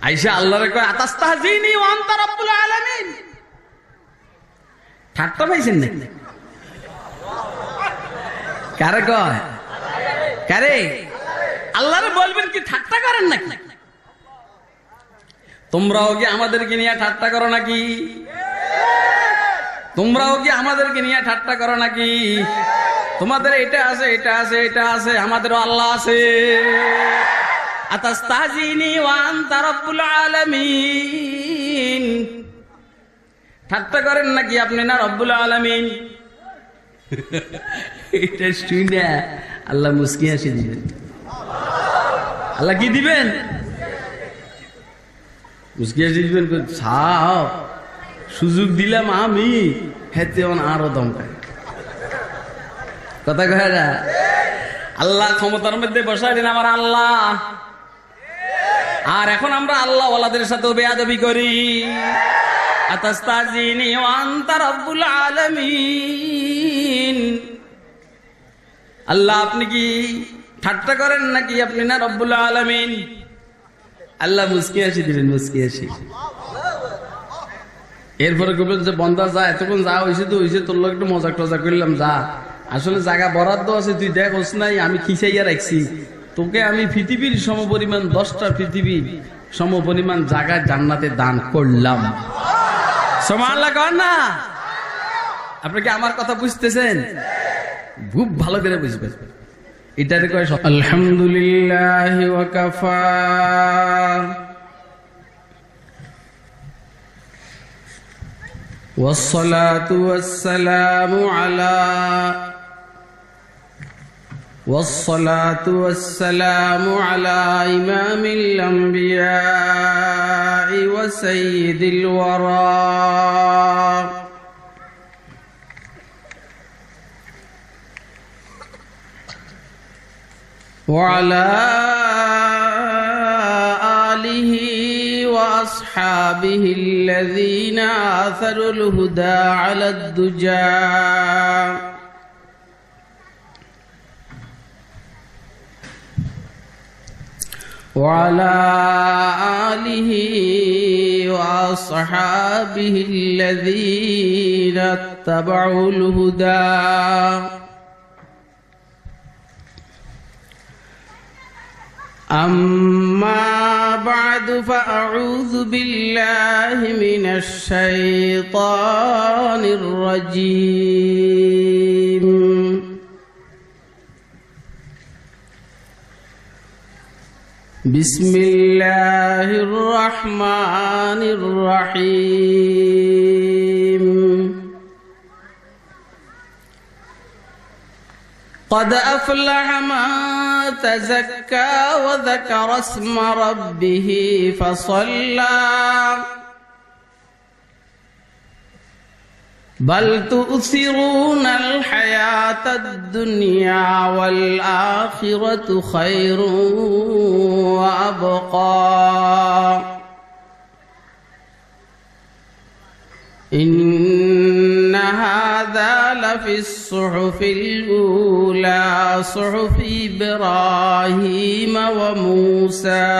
আইসা আল্লাহরে কয় আতাস্তাহজিনি ওয়া আনতা রাব্বুল আলামিন। ঠাট্টা পাইছেন না? কারে কয়? কারে? আল্লাহরে বলবেন কি ঠাট্টা করেন নাকি? তোমরাও কি আমাদেরকে নিয়ে ঠাট্টা করো নাকি? তোমরাও কি আমাদেরকে নিয়ে ঠাট্টা করো নাকি? তোমাদের এটা আছে, এটা আছে, এটা আছে, আমাদেরও আল্লাহ আছে। আতাস্তাহজিনি ওয়া আনতা রাব্বুল আলামিন। ঠাট্টা করেন নাকি আপনি না রব্বুল আলামিন? এটা শুনে আল্লাহ মুস্কি হাসি দিবেন। আল্লাহ কি দিবেন? মুস্কি হাসি দিবেন। সুযোগ দিলাম আমি, হেতে আরো দমকা কথা কয় না। আল্লাহ ক্ষমতার মধ্যে বসাই দিন আমার আল্লাহ। আর এখন আমরা আল্লাহ ওয়ালাদের সাথে বেয়াদবি করি। আতাস্তাহজিনি ওয়া আনতা রাব্বুল আলামিন। আল্লাহ আপনি কি ঠাট্টা করেন নাকি আপনি না রব্বুল আলামিন? আল্লাহ মুস্কি হাসি দিবেন, মুস্কি হাসি। এরপরে বলবেন যে বন্দা যা, এতক্ষণ যা হয়েছে তো হয়েছে, তোর লোক একটু মজাক টজা করলাম, যা। আসলে জায়গা বরাদ্দ আছে, তুই দেখোস নাই, আমি খিচাইয়া রাখছি তোকে। আমি পৃথিবীর সমপরিমাণ 10টা পৃথিবীর সমপরিমাণ জায়গা জান্নাতে দান করলাম। সুবহানাল্লাহ কন না? আপনি কি আমার কথা বুঝতেছেন? খুব ভালো করে বুঝবেন। এটারে কয় আলহামদুলিল্লাহ ওয়া কাফা والصلاة والسلام على إمام الأنبياء وسيد الورى وعلى آله وأصحابه الذين آثروا الهدى على الدجى وعلى آله وأصحابه الذين اتبعوا الهدى أما بعد فأعوذ بالله من الشيطان الرجيم بسم الله الرحمن الرحيم قد أفلح من تزكى وذكر اسم ربه فصلى بل تؤثرون الحياة الدنيا والآخرة خير وأبقى إن هذا لفي الصحف الأولى صحف إبراهيم وموسى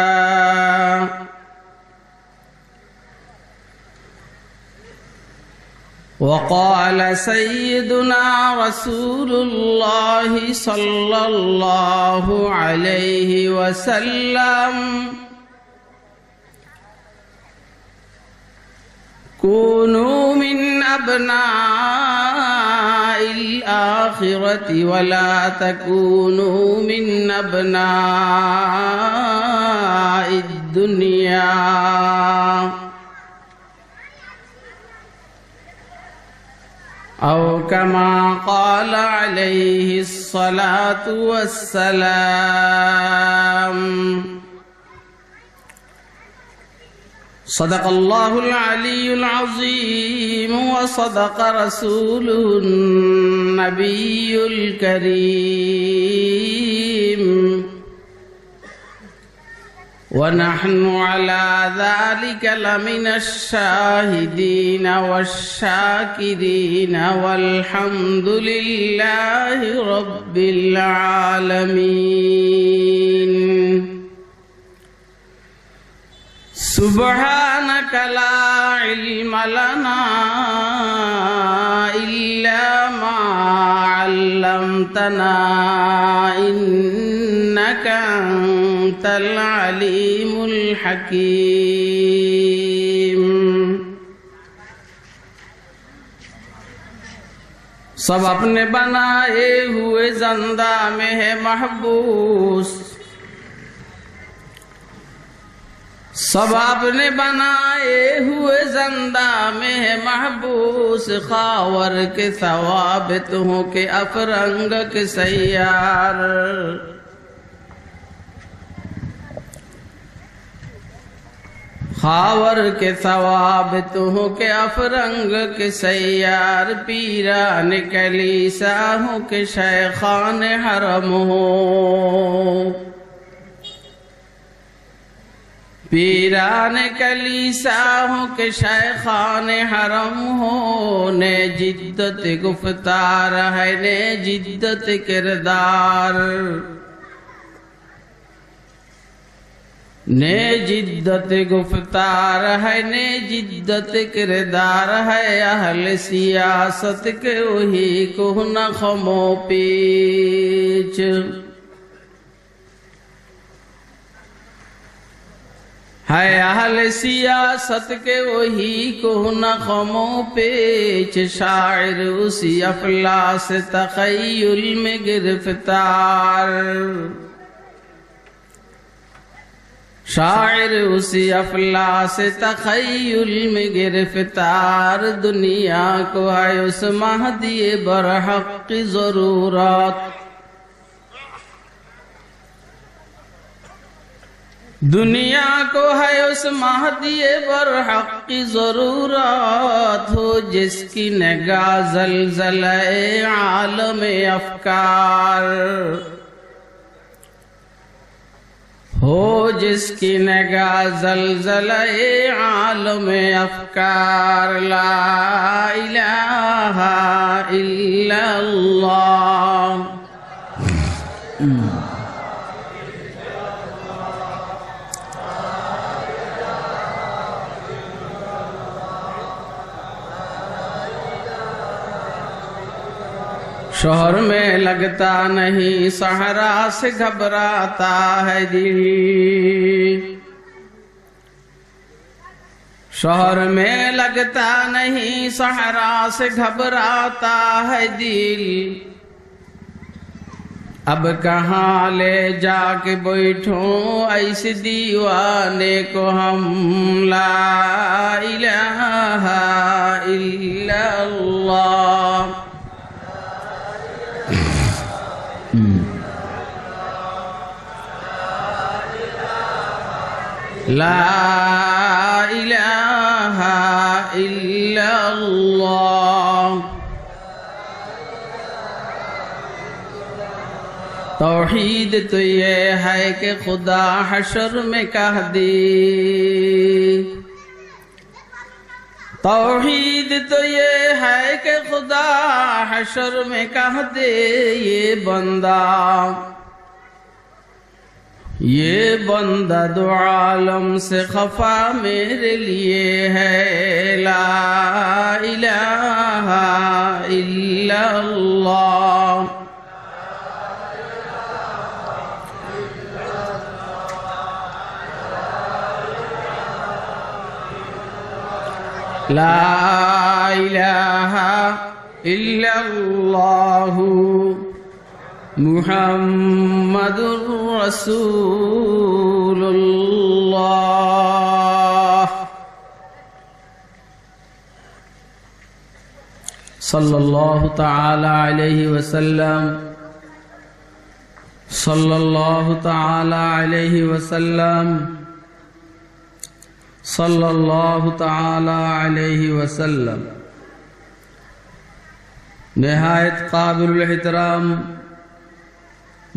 وقال سيدنا رسول الله صلى الله عليه وسلم كونوا من أبناء الآخرة ولا تكونوا من أبناء الدنيا أو كما قال عليه الصلاة والسلام صدق الله العلي العظيم وصدق رسوله النبي الكريم ونحن على ذلك لمن الشاهدين والشاكرين والحمد لله رب العالمين سبحانك لا علم لنا إلا ما علمتنا إنك أنت العليم الحكيم सब अपने बनाए हुए जिंदा में है महबूस सब आपने बनाए हुए जिंदा में है महबूस खावर के सवाबित हो के अफरंग के सैयार खावर के सवाबित हो के अफरंग के सैयार पीरान कलीसा हो के शेखान हरम हो पीरान कलीसा हो के शेखान हरम हो ने जिद्दत गुफ्तार है ने जिद्दत किरदार ने जिद्दत गुफ्तार है ने जिद्दत किरदार है अहल सियासत के वही को न खमो पीछ है अहल सियासत के वही को न खमो पेच शायर उसी अफलास तखय्युल में गिरफ्तार शायर उसी अफलास तखय्युल में गिरफ्तार दुनिया को है उस महदी बरहक की जरूरत दुनिया को है उस महदी बरहक की जरूरत हो जिसकी निगाह ज़लज़ले आलम अफकार हो जिसकी निगाह ज़लज़ले आलम अफकार ला इलाहा इल्लल्लाह शहर में लगता नहीं सहरा से घबराता है दिल शहर में लगता नहीं सहरा से घबराता है दिल अब कहाँ ले जाके बैठूं ऐसे दीवाने को हम ला इलाहा इल्लल्लाह ला इलाहा इल्लल्लाह तौहीद तो ये है कि खुदा हशर में कह दे तौहीद तो ये है कि खुदा हशर में कह दे ये बंदा दो आलम से खफा मेरे लिए है ला इलाहा इल्लल्लाह ला इलाहा इल्लल्लाहु मुहम्मदुर रसूलुल्लाह सल्लल्लाहु तआला अलैहि वसल्लम सल्लल्लाहु तआला अलैहि वसल्लम सल्लल्लाहु तआला अलैहि वसल्लम। निहायत काबिल एहतराम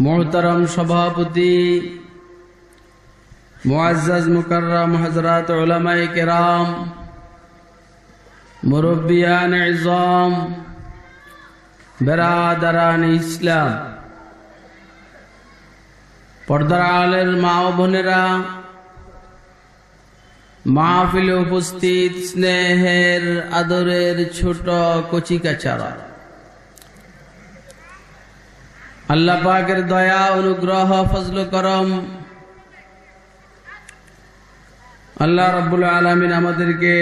मोहतरम सभापति मुअज़्ज़ज़ मुकर्रम हज़रात उलमाए किराम मुरब्बियान इज़्ज़ाम बिरादरान इस्लाम पर्दार आलेर मा ও বোনেরা মাহফিলে উপস্থিত স্নেহের আদরের ছোট কচিকাচারা, আল্লাহ পাকের দয়া অনুগ্রহ ফজল করম আল্লাহ রাব্বুল আলামিন আমাদেরকে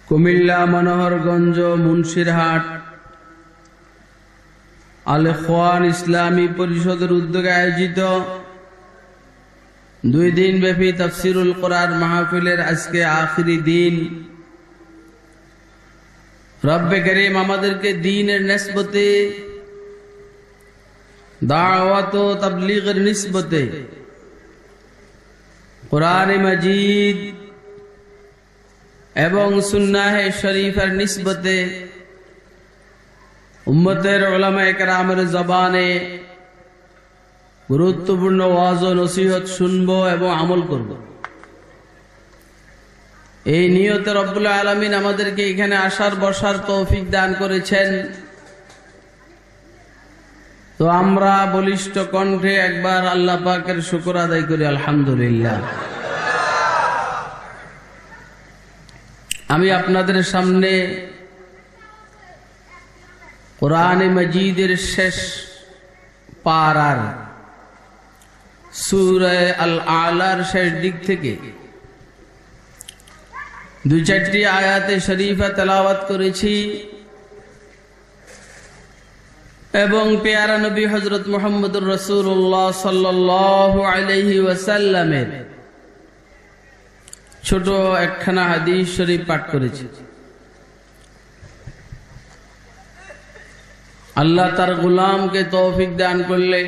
কুমিল্লা, মনোহরগঞ্জ, মুন্সিরহাট আল ইখওয়ান ইসলামী পরিষদের উদ্যোগে আয়োজিত 2 দিন ব্যাপী তাফসীরুল কোরআন মাহফিলের আজকে আখিরি দিন। রব্বে করিম আমাদেরকে দ্বীনের নিসবতে, দাওয়াত ও তাবলীগের নিসবতে, কোরআন মাজিদ এবং সুন্নাহ শরীফের নিসবতে উম্মতের উলামায়ে কেরামের জবানে গুরুত্বপূর্ণ ওয়াজ ও নসিহত শুনবো এবং আমল করব, এই নিয়তে রব্বুল আলামিন আমাদেরকে এখানে আসার বসার তৌফিক দান করেছেন। তো আমরা বলিষ্ঠ কণ্ঠে একবার আল্লাহ পাকের শুকর আদায় করি, আলহামদুলিল্লাহ। আমি আপনাদের সামনে কোরআনে মাজিদের শেষ পারার সূরা আল আলার শেষ দিক থেকে 2-4টি আয়াতে শরীফা তেলাওয়াত করেছি এবং পেয়ারা নবী হযরত মুহাম্মদুর রাসূলুল্লাহ সাল্লাল্লাহু আলাইহি ওয়াসাল্লামের ছোট একখানা হাদিস শরীফ পাঠ করেছি। আল্লাহ তার গোলামকে তৌফিক দান করলে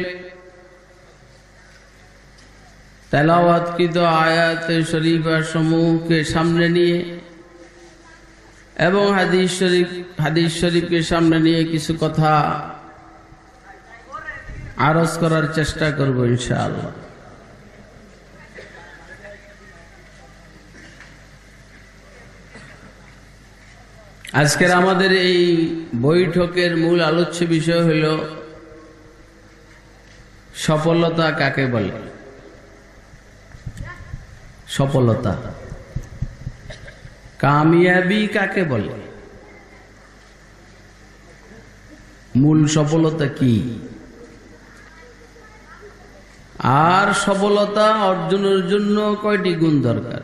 তেলাওয়াতকৃত আয়াতে শরীফা সমূহকে সামনে নিয়ে এবং হাদিস শরীফকে সামনে নিয়ে কিছু কথা আরজ করার চেষ্টা করব ইনশাআল্লাহ। আজকের আমাদের এই বৈঠকের মূল আলোচ্য বিষয় হল সফলতা কাকে বলে। সফলতা, কামিয়াবি কাকে বলে, মূল সফলতা কি, আর সফলতা অর্জনের জন্য কয়টি গুণ দরকার,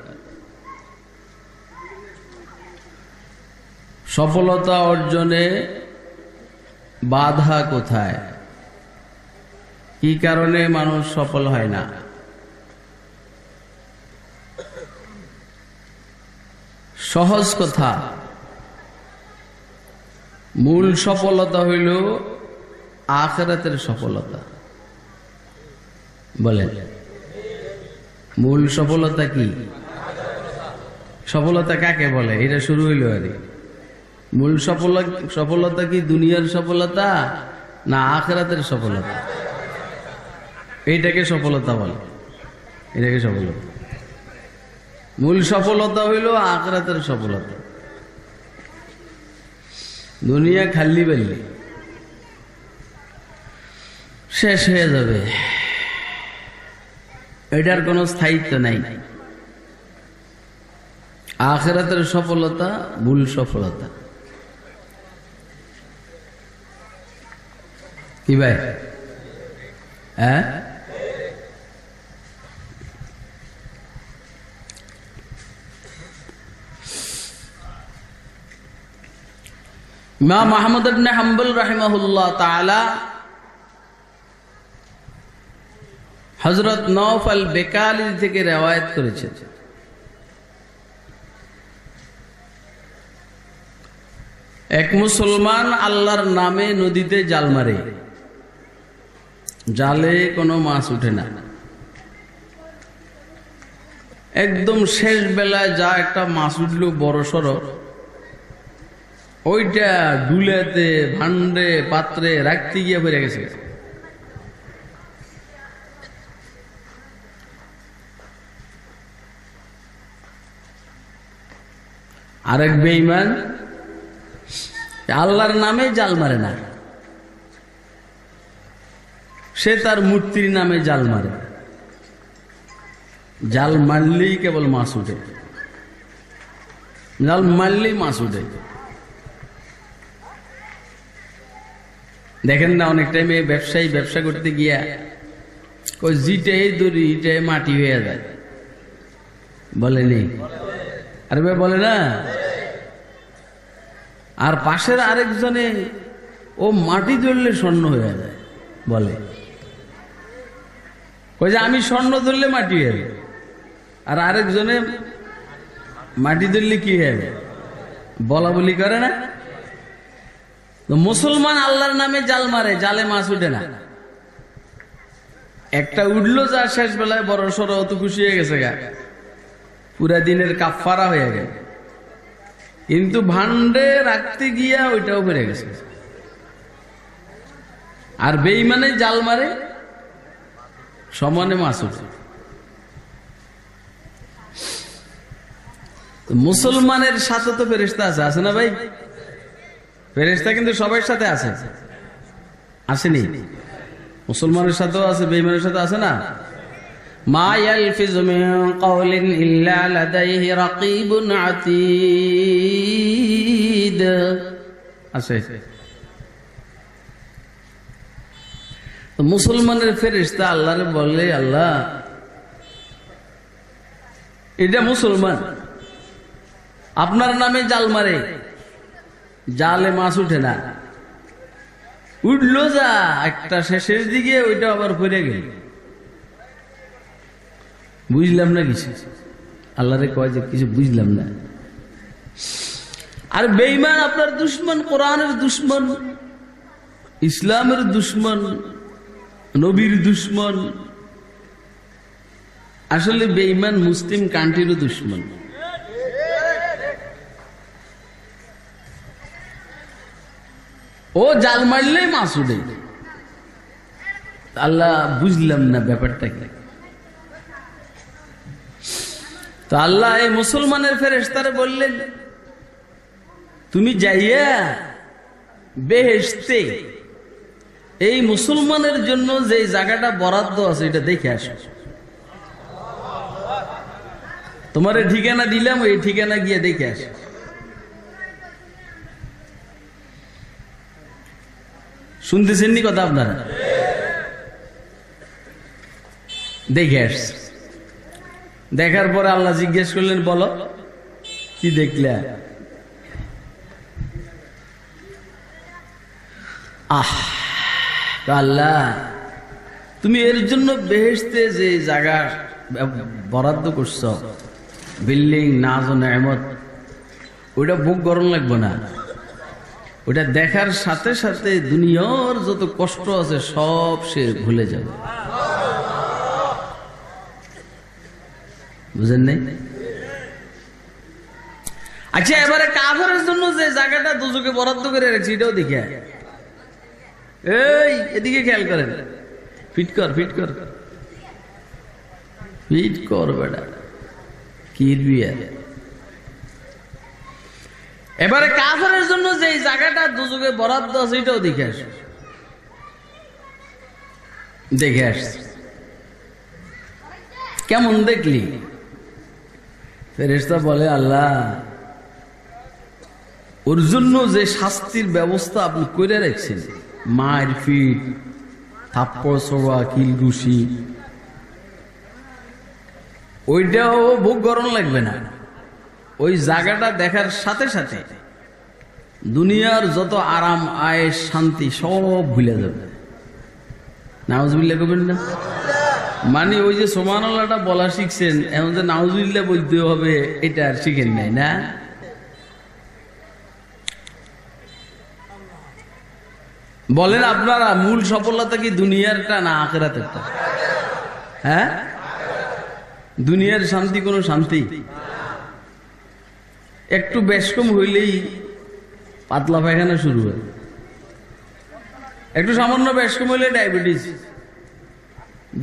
সফলতা অর্জনে বাধা কোথায়, কি কারণে মানুষ সফল হয় না। সহজ কথা, মূল সফলতা হইল আখিরাতের সফলতা। বলেন, মূল সফলতা কি? সফলতা কাকে বলে? এটা শুরু হইল আর মূল সফলতা কি দুনিয়ার সফলতা না আখিরাতের সফলতা? এইটাকে সফলতা বলে, এটাকে সফলতা। মূল সফলতা হইল আখিরাতের সফলতা। দুনিয়া খালি বেললি শেষ হয়ে যাবে, এটার কোনো স্থায়িত্ব নাই। আখিরাতের সফলতা মূল সফলতা। কি ভাই? হ্যাঁ, ইমাম আহমদ ইবনে হাম্বল রাহিমাহুল্লাহ তাআলা হযরত নওফল বেকালি থেকে রওয়ায়াত করেছেন, এক মুসলমান আল্লাহর নামে নদীতে জাল মারে, জালে কোনো মাছ উঠে না। একদম শেষ বেলায় যা একটা মাছ উঠল বড় সড়, ওইটা ডুলেতে ভান্ডে পাত্রে রাখতে গিয়ে বেড়ে গেছে। আরেক বেঈমান আল্লাহর নামে জাল মারে না, সে তার মূর্তির নামে জাল মারে। জাল মারলেই কেবল মাছ উঠে, জাল মারলেই মাছ উঠে। দেখেন না অনেক টাইমে ব্যবসায়ী ব্যবসা করতে গিয়া ওই জিটাই দড়ি ইটাই মাটি হয়ে যায়, বলেনি? আরে ভাই বলে না। আর পাশের আরেকজনে ও মাটি ধরলে স্বর্ণ হয়ে যায়, বলে ওই যে আমি স্বর্ণ ধরলে মাটি হয়ে যায়, আর আরেকজনে মাটি ধরলে কি হয়ে যায়, বলা বলি করে না। তো মুসলমান আল্লাহর নামে জাল মারে, জালে মাছ উঠে না। একটা উঠলো যা শেষ বেলায় বড় সড় অত খুশি হয়ে গেছে গা, পুরা দিনের কাফারা হয়ে গেল, কিন্তু ভান্ডে রাখতে গিয়া ওইটাও বেড়ে গেছে। আর বেঈমানে জাল মারে, সমানে মাছ উঠে। মুসলমানের সাথে তো ফেরেশতা আছে, আছে না ভাই? ফেরেশতা কিন্তু সবার সাথে আছে, আসেনি? মুসলমানের সাথেও আছে, বেঈমানের সাথে আছে না? মা ইয়ালফিযু মিন কাওলিন ইল্লা লাদাইহি রাকীবুন আতীদ আছে। তো মুসলমানের ফেরেশতা আল্লাহরে বলে, আল্লাহ এটা মুসলমান আপনার নামে জাল মারে, জালে মাছ উঠে না, উঠলো যা একটা শেষের দিকে ওইটা আবার পড়ে গেল। বুঝলাম না কিছু, আল্লাহরে কয় যে কিছু বুঝলাম না। আর বেঈমান আপনার দুশমন, কোরআনের দুশমন, ইসলামের দুশমন, নবীর দুশমন। আসলে বেঈমান মুসলিম কান্ট্রিরও দুশমন। ও জাল মারলেই মাছ উঠে। আল্লাহ বুঝলাম না ব্যাপারটা কি। তো আল্লাহ এই মুসলমানের ফেরেশতারে বললেন, তুমি যাইয়া বেহেশতে এই মুসলমানের জন্য যে জায়গাটা বরাদ্দ আছে এটা দেখে আসো। তোমার ঠিকানা দিলাম, এই ঠিকানা গিয়ে দেখে আসো। শুনতেছেননি কথা আপনারা? দেখে আস। দেখার পরে আল্লাহ জিজ্ঞেস করলেন, বলো কি দেখলে? আল্লাহ তুমি এর জন্য বেহেশতে যে জায়গা বরাদ্দ করছ, বিল্ডিং, নাজ ও নেয়ামত, ওইটা বুক গরম লাগবে না। ওটা দেখার সাথে সাথে দুনিয়ার যত কষ্ট আছে সব সে ভুলে যাবে। বুঝেন নাই? আচ্ছা, এবারে কাফেরের জন্য যে জায়গাটা দুজকে বরাদ্দ করে রাখছি এটাও দেখে। এই এদিকে খেয়াল করেন, ফিট কর, ফিট কর, ফিট কর বেটা, কি বিয়ার। এবারে কাফেরের জন্য যে জায়গাটা দুজকে বরাদ্দ আছে এটাও দেখে আস, দেখে আস। কেমন দেখলি? ফেরেশতা বলে, আল্লাহ ওর জন্য যে শাস্তির ব্যবস্থা আপনি করে রাখছেন, মার ফিট, থাপ্পড় ছোড়া, কিলঘুষি, ওইটাও বুক গরম লাগবে না। ওই জায়গাটা দেখার সাথে সাথে দুনিয়ার যত আরাম, আয়েশ, শান্তি সব ভুলে যাবে। নাউজুবিল্লাহ করবেন না? মানে ওই যে সুবহানাল্লাহটা বলা শিখছেন, এমন যে নাউজুবিল্লাহ বলতে হবে এটা আর শিখেন নাই না? বলেন আপনারা, মূল সফলতা কি দুনিয়ারটা না আখিরাতেরটা? হ্যাঁ, দুনিয়ার শান্তি কোনো শান্তি? একটু বেশকম হইলেই পাতলা পায়খানা শুরু হয়, একটু সামান্য বেশকম হইলে ডায়াবেটিস,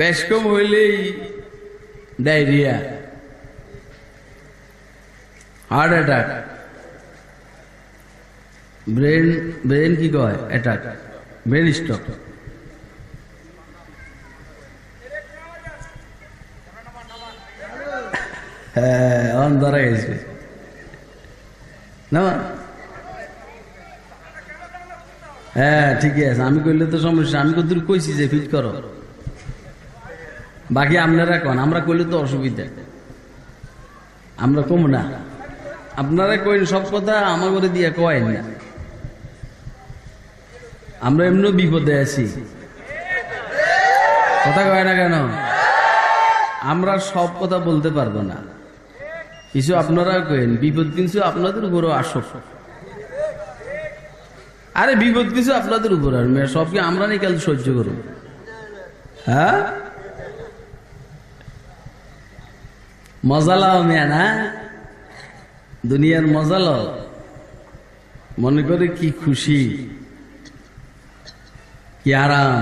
বেশকম হইলেই ডায়রিয়া, হার্ট অ্যাটাক, ব্রেন কি কয় অ্যাটাক, ব্রেন স্ট্রোক। হ্যাঁ ধরা গেছে না। হ্যাঁ ঠিকই আছে, আমি কইলে তো সমস্যা, আমি কত কইছি যে ফিট করো, বাকি আপনারা কন, আমরা কইলে তো অসুবিধা, আমরা কম না, আপনারা কইন সব কথা আমার করে দিয়ে কয় না, আমরা এমনি বিপদে আছি, কথা কয় না কেন? আমরা সব কথা বলতে পারবো না, কিছু আপনারা কইন বিপদ কিছু আপনাদের উপরও আসক, আরে বিপদ কিছু আপনাদের উপর আর মেয়ে সব কি আমরা নিকাল সহ্য করব? হ্যাঁ মজা লাও মেয়া না, দুনিয়ার মজা লাও, মনে করে কি খুশি কি আরাম।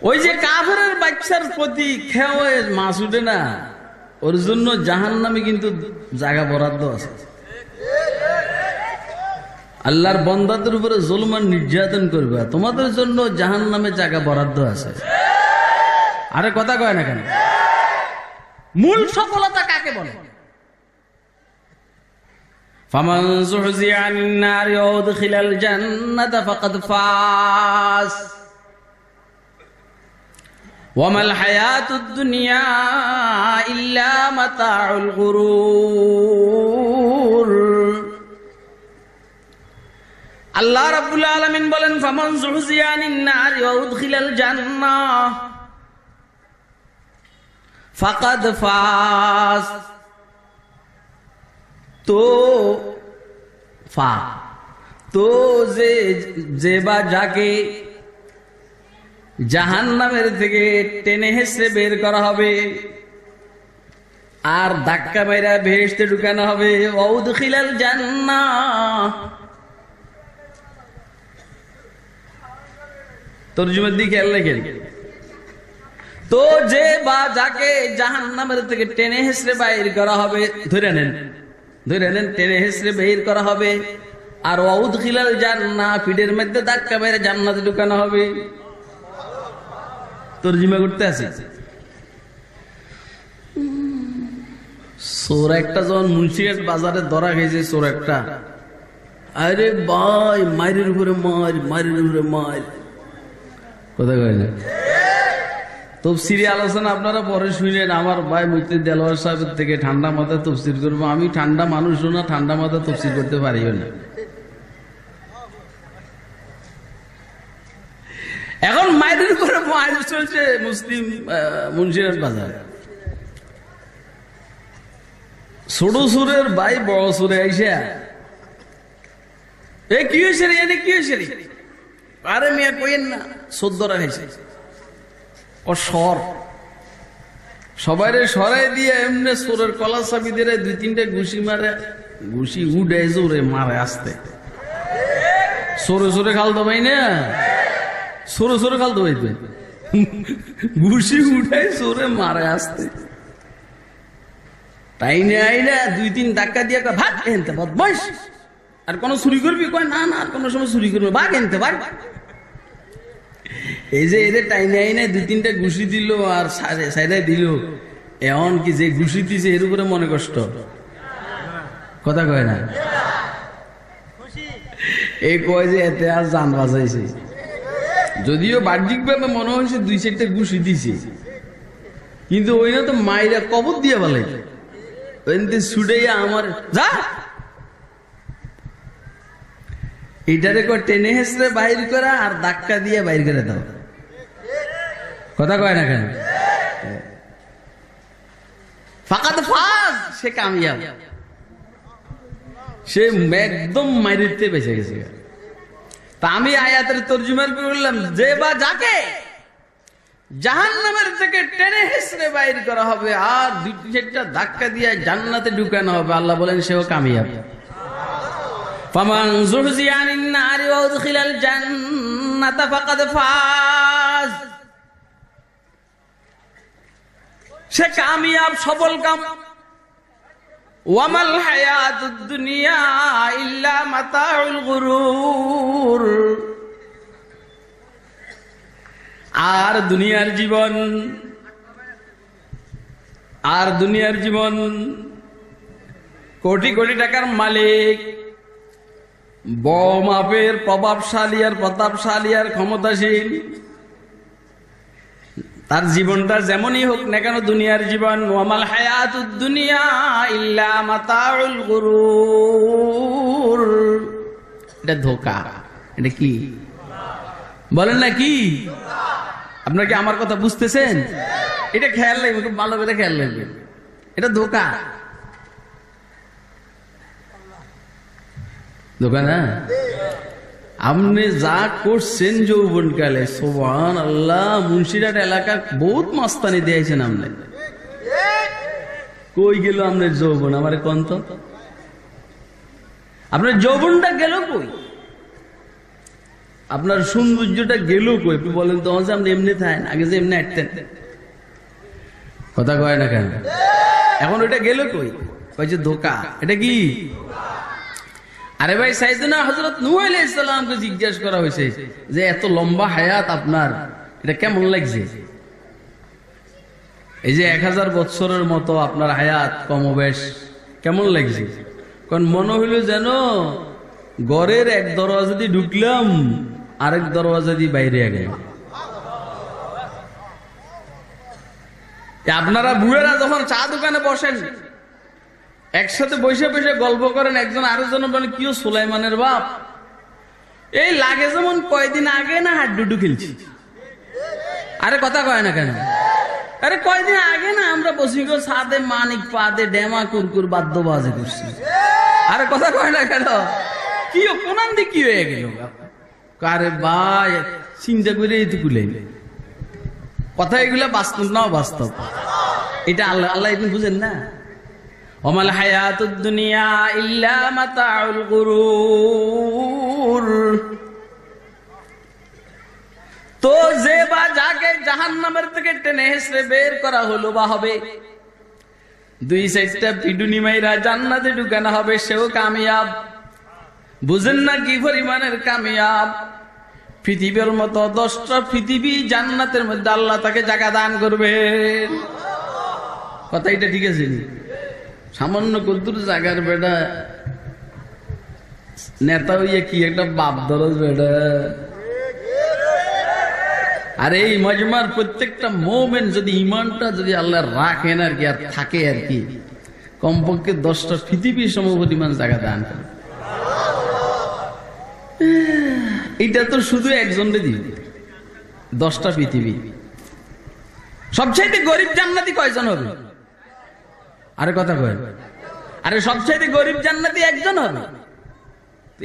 ওই যে কাফেরের বাচ্চার প্রতি খেয়ে মাছ উঠে না, ওর জন্য জাহান্নামে কিন্তু জায়গা বরাদ্দ আছে। আল্লাহর বান্দাদের উপরে জুলম আর নির্যাতন করবে, তোমাদের জন্য জাহান্নামে জায়গা বরাদ্দ আছে। আরে কথা কয় না কেন? মূল সফলতা কাকে বলে? ফামান যুহজিয়া আনিন নারি ওয়া উদখিলাল জান্নাতা ফাকাদ ফাজ ওয়া মাল হায়াতুদ দুনিয়া ইল্লা মাতাউল গুরুর। আল্লাহ রাব্বুল আলামিন বলেন ফামান যুহজিয়া আনিন নারি ওয়া উদখিলাল জান্নাহ ফাকাদ ফাজ। তো যে বা যাকে জাহান্নামের থেকে টেনে হেসড়ে বের করা হবে আর ধাক্কা মেরা বেহেশতে ঢুকানো হবে, ওয়াউদখিলাল জান্নাহ। তরজুমার দিকে খেয়াল রাখেন। তো যে বা যাকে জাহান্নামের থেকে টেনে হেসড়ে বাইর করা হবে, ধরে নেন টেনে হেসড়ে বের করা হবে, আর ওয়াউদখিলাল জান্নাহ পিঠের মধ্যে ধাক্কা মেরে জান্নাতে ঢুকানো হবে। তরজমা করতে আছে। চোর একটা যখন মুন্সিগঞ্জ বাজারে ধরা খেয়েছে, চোর একটা, আরে ভাই মায়ের উপরে মার, কথা কয় না? তফসিরি আলোচনা আপনারা পরে শুনেন, আমার ভাই মুফতি দেলোয়ার সাহেবের থেকে ঠান্ডা মাথায় তফসির করবো। আমি ঠান্ডা মানুষও না, ঠান্ডা মাথায় তফসির করতে পারিও না। এখন মায়ের উপরে মায়ের চলছে মুসলিম মুন্সিগঞ্জ বাজার। ছোট সুরের ভাই বড় সুরে আইসা, এ কি হয়েছে রে, এনে কি হয়েছে রে? আরে মিয়া কইেন না, 14 রাখাইছে ও সর, সবাই সরাই দিয়ে এমনি সোরের কলা চাবি দিয়ে 2-3টা ঘুষি মারে, ঘুষি উঠে জোরে মারে আসতে। সরে খালতো ভাই না, সরে খালতো ভাই, ঘুষি উঠে জোরে মারে আসতে। তাই না আইনা 2-3 ধাক্কা দিয়ে ভাগ এনতে বদমাইশ, আর কোন চুরি করবি? কয় না আর কোন সময় চুরি করবি, ভাগ এনতে ভাগ। এই যে এদের টাইনে আইনে 2-3টা ঘুষি দিল আর সাইডাই দিল, এমন কি যে ঘুষি দিছে এর উপরে মনে কষ্ট, কথা কয় না? এই কয় যে এতে আর জান বাঁচাইছে, যদিও বাহ্যিক ভাবে মনে হয়েছে 2-4টা ঘুষি দিছে, কিন্তু ওই না তো মাইরা কবর দিয়ে বলে ছুটাইয়া আমার যা, এটারে কয় টেনে হেসড়ে বাইর করা আর ধাক্কা দিয়ে বাইর করে দাও, কথা কয় না কেন? ফাকাদ ফাজ, সে কামিয়াব, সে একদম মাইরিতে বেঁচে গেছে। তা আমি আয়াতের তরজুমার করলাম, যে বা যাকে জাহান্নামের থেকে টেনে হেসড়ে বাইর করা হবে আর 2-4টা ধাক্কা দিয়ে জান্নাতে ঢুকানো হবে, আল্লাহ বলেন সেও কামিয়াব। ফামান যুহজিয়া আনিন নারি ওয়া উদখিলাল জান্নাতা ফাকাদ ফাজ, সে কামিয়াব, সফল কাম। ওয়া মাল হায়াতুদ দুনিয়া ইল্লা মাতাউল গুরুর, আর দুনিয়ার জীবন আর দুনিয়ার জীবন কোটি কোটি টাকার মালিক, বড় মাপের প্রভাবশালী আর প্রতাপশালী আর ক্ষমতাশীল, তার জীবনটা যেমনই হোক না কেন দুনিয়ার জীবন, ওয়ামাল হায়াতুদ দুনিয়া ইল্লা মাতাউল গুরুর, এটা ধোঁকা। এটা কি বলেন না কি? আপনারা কি আমার কথা বুঝতেছেন? এটা খেয়াল রাখবেন, খুব ভালো করে খেয়াল রাখবেন, এটা ধোঁকা। ধোঁকা না? আপনি যা করছেন যৌবনকালে, সুবহানাল্লাহ, মুন্সিরহাট এলাকা বহুত মাস্তানি দিয়েছেন আপনি। কই গেল আপনার যৌবন? আমার কন্ত আপনার যৌবনটা গেল কই? আপনার সৌন্দর্যটা গেল কই? একটু বলেন তো। আপনি এমনি থাকেন, আগে যে এমনি আটতেন, কথা কয় না কেন? এখন ওইটা গেল কই? কয়েছে ধোঁকা। এটা কি? আরে ভাই, সাইয়েদনা হযরত নূহ আলাইহিস সালামকে জিজ্ঞেস করা হয়েছে যে এত লম্বা হায়াত আপনার, এটা কেমন লাগছে? এই যে 1000 বছরের মতো আপনার হায়াত কমবেশ, কেমন লাগছে? কারণ মনে হইল যেন ঘরের এক দরওয়াজা দিয়ে ঢুকলাম, আরেক দরওয়াজা দিয়ে বাইরে গেলাম। আপনারা বুড়েরা যখন চা দোকানে বসেন, একসাথে বসে বসে গল্প করেন, একজন আরেকজন বলে কিও সুলাইমানের বাপ, এই লাগে যেমন কয়দিন আগে না হাড্ডুডু খেলছি। আরে কথা কয় না কেন? আরে কয়দিন আগে না আমরা বসি গো সাদে মানিক পাদে ডেমা কুরকুর বাদ্যবাজি করছি। আরে কথা কয় না কেন? কি কোনান দিয়ে কি হয়ে গেল? আরে ভাই, চিন্তা করে এইটুকুলে কথা, এগুলা বাস্তব নাও বাস্তব। এটা আল্লাহ আল্লাহ আপনি বুঝেন না? ওমাল হায়াতুদ দুনিয়া ইল্লা মাতাউল গুরুর। তো যে বা যাকে জাহান্নামের থেকে টেনে হেসড়ে বের করা হলো বা হবে, 2 সাইডটা পিডুনি মাইরা জান্নাতে ঢুকানো হবে, সেও কামিয়াব। বুঝেন না কি পরিমাণের কামিয়াব? পৃথিবীর মতো 10টা পৃথিবী জান্নাতের মধ্যে আল্লাহ তাকে জায়গা দান করবেন। কথা এটা ঠিক আছে? সামান্য কদ্দুর জায়গার বেটা নেতা হইয়া কি একটা বাপ দরজ বেটা। আর এই মজমার প্রত্যেকটা মোমেন যদি ইমানটা যদি আল্লাহ রাখেন আর কি, আর থাকে আর কি, কমপক্ষে 10টা পৃথিবীর সমপরিমাণ জায়গা দান করে। এটা তো শুধু একজনকে দিবে, 10টা পৃথিবী। সবচাইতে গরিব জান্নাতি কয়জন হবে? আরে কথা কয়। আরে সবচাইতে গরিব জান্নাতি একজন হবে,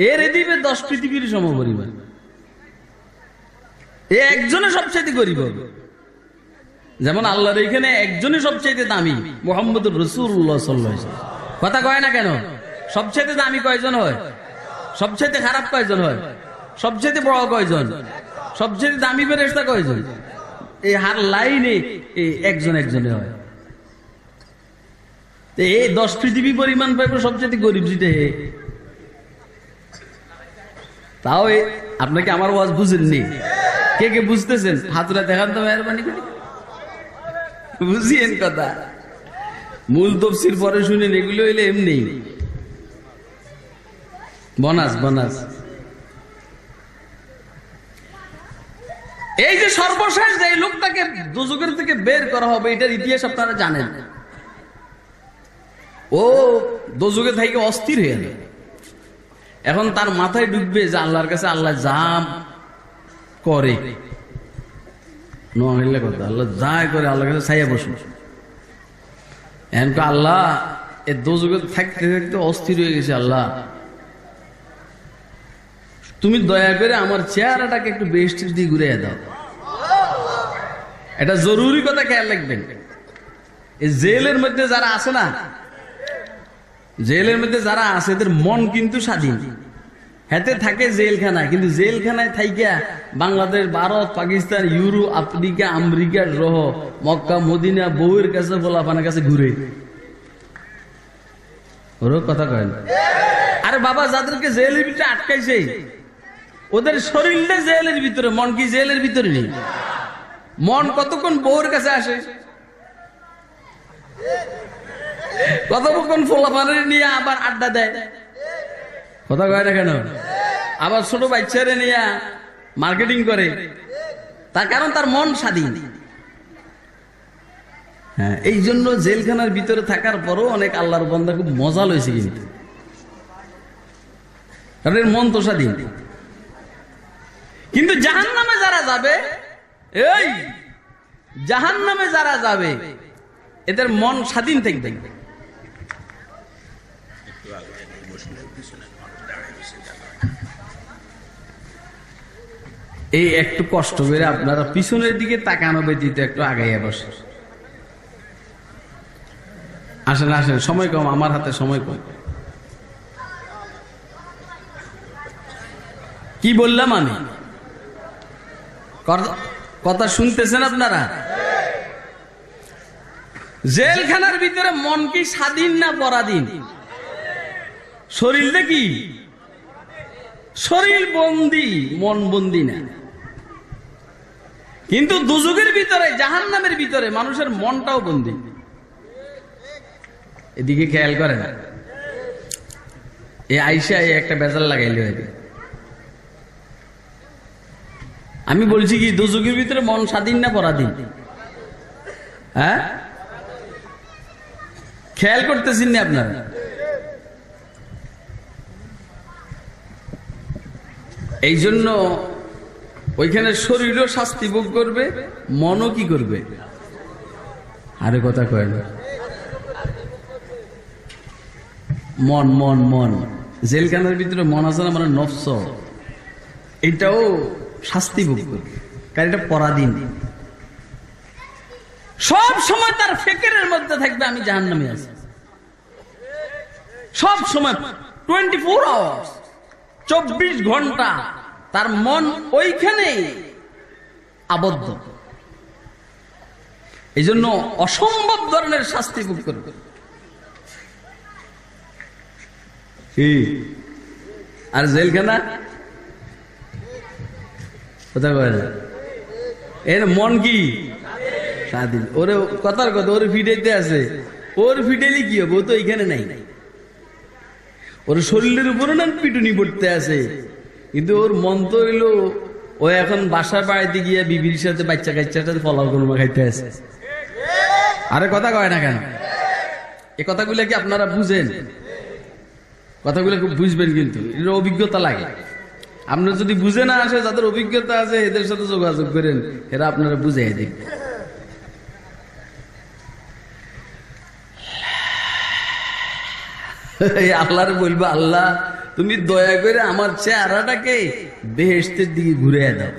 এর দিবে 10 পৃথিবীর সমপরিমাণ। এ একজনে সবচাইতে গরিব হবে। যেমন আল্লাহর এখানে একজনে সবচাইতে দামি, মুহাম্মদুর রাসূলুল্লাহ সাল্লাল্লাহু আলাইহি ওয়াসাল্লাম। কথা কয় না কেন? সবচাইতে দামি কয়জন হয়? সবচাইতে খারাপ কয়জন হয়? সবচাইতে বড় কয়জন? সবচাইতে দামি ফেরেশতা কয়জন? এই হার লাইনে একজন একজনে হয়। এই 10 পৃথিবী পরিমাণ পাইব সবচেয়ে গরিব যেটা। তাও আপনাকে আমার ওয়াজ বুঝেননি? কে কে বুঝতেছেন হাতুরা দেখান তো মেহরবানি করে, বুঝিয়েন কথা। মূল তফসির পরে শুনেন, এগুলো হইলে এমনি বোনাস বোনাস। এই যে সর্বশেষ যে লোকটাকে দোজখের থেকে বের করা হবে, এটার ইতিহাস আপনারা জানেন। ও দোজখে থেকে অস্থির হয়ে গেল। এখন তার মাথায় ঢুকবে যে আল্লাহর কাছে আল্লাহ যা করে, কথা আল্লাহ যা করে আল্লাহর কাছে ছাইয়া বসুন। এখন আল্লাহ এ দোজখে থাকতে থাকতে অস্থির হয়ে গেছে, আল্লাহ তুমি দয়া করে আমার চেহারাটাকে একটু বেস্টের দিয়ে ঘুরে দাও। এটা জরুরি কথা, খেয়াল রাখবেন। এই জেলের মধ্যে যারা আছে না, জেলের মধ্যে যারা আছে এদের মন কিন্তু স্বাধীন। হাতে থাকে জেলখানায়, কিন্তু জেলখানায় থাইকা Bangladesh, Bharat, Pakistan, Europe, Africa, America সহ মক্কা মদিনা বউয়ের কাছে পোলাপানের কাছে ঘুরে। ওরও কথা কয় না। আরে বাবা, যাদেরকে জেলের ভিতরে আটকাইছে ওদের শরীরটা জেলের ভিতরে, মন কি জেলের ভিতরে নেই? মন কতক্ষণ বউর কাছে আসে? কতক্ষণ ফোলাফানের নিয়ে আবার আড্ডা দেয়, কথা কয় না কেন? আবার ছোট বাচ্চারে নিয়ে মার্কেটিং করে, তার কারণ তার মন স্বাধীন। হ্যাঁ, এই জন্য জেলখানার ভিতরে থাকার পরও অনেক আল্লাহর বান্দা খুব মজা লইছে, কিন্তু কারণ এর মন তো স্বাধীন। কিন্তু জাহান্নামে যারা যাবে, এই জাহান্নামে যারা যাবে এদের মন স্বাধীন থাকবে। এই একটু কষ্ট করে আপনারা পিছনের দিকে তাকানো ব্যতীত একটু আগাইয়া বসে। আসেন আসেন, সময় কম, আমার হাতে সময় কম। কি বললাম আমি? কথা শুনতেছেন আপনারা? জেলখানার ভিতরে মন কি স্বাধীন না পরাধীন? শরীরটা কি? শরীর বন্দি, মন বন্দি না। কিন্তু দুজকের ভিতরে, জাহান্নামের ভিতরে মানুষের মনটাও বন্দি। এদিকে খেয়াল করে না। এই আইসা একটা বেজাল লাগাইল। আমি বলছি কি, দুজকের ভিতরে মন স্বাধীন না পরাধীন? হ্যাঁ, খেয়াল করতেছেন না আপনারা? এই জন্য ওইখানে শরীরও শাস্তি ভোগ করবে, মনও কি করবে? আরে কথা কয় না। মন মন মন জেলখানার ভিতরে মন আছে না, মানে নফস, এটাও শাস্তি ভোগ করবে, কারণ এটা পরাধীন। সব সময় তার ফিকিরের মধ্যে থাকবে আমি জাহান্নামে আছি। সব সময় 24 আওয়ার্স, 24 ঘন্টা তার মন ওইখানে আবদ্ধ। এই জন্য অসম্ভব ধরনের শাস্তি ভোগ করবে। আর জেলখানা কথা কয় না, এর মন কি স্বাধীন। ওরে কথার কথা, ওর ফিডেতে আছে, ওর ফিডেলি কি হবে? ও তো এইখানে নাই। ওর শরীরের উপরে না পিটুনি পড়তে আছে, কিন্তু ওর মন তো হইলো ও এখন বাসার বাড়িতে গিয়ে বিবির সাথে বাচ্চা কাচ্চার সাথে ফলাও কোরমা খাইতে আছে। আরে কথা কয় না কেন? এই কথাগুলো কি আপনারা বুঝেন? কথাগুলো খুব বুঝবেন, কিন্তু এর অভিজ্ঞতা লাগে। আপনারা যদি বুঝে না আসে, যাদের অভিজ্ঞতা আছে এদের সাথে যোগাযোগ করেন, এরা আপনারা বুঝাই দিন। আল্লাহর বলবো, আল্লাহ তুমি দয়া করে আমার চেহারাটাকে বেহেশতের দিকে ঘুরে দাও।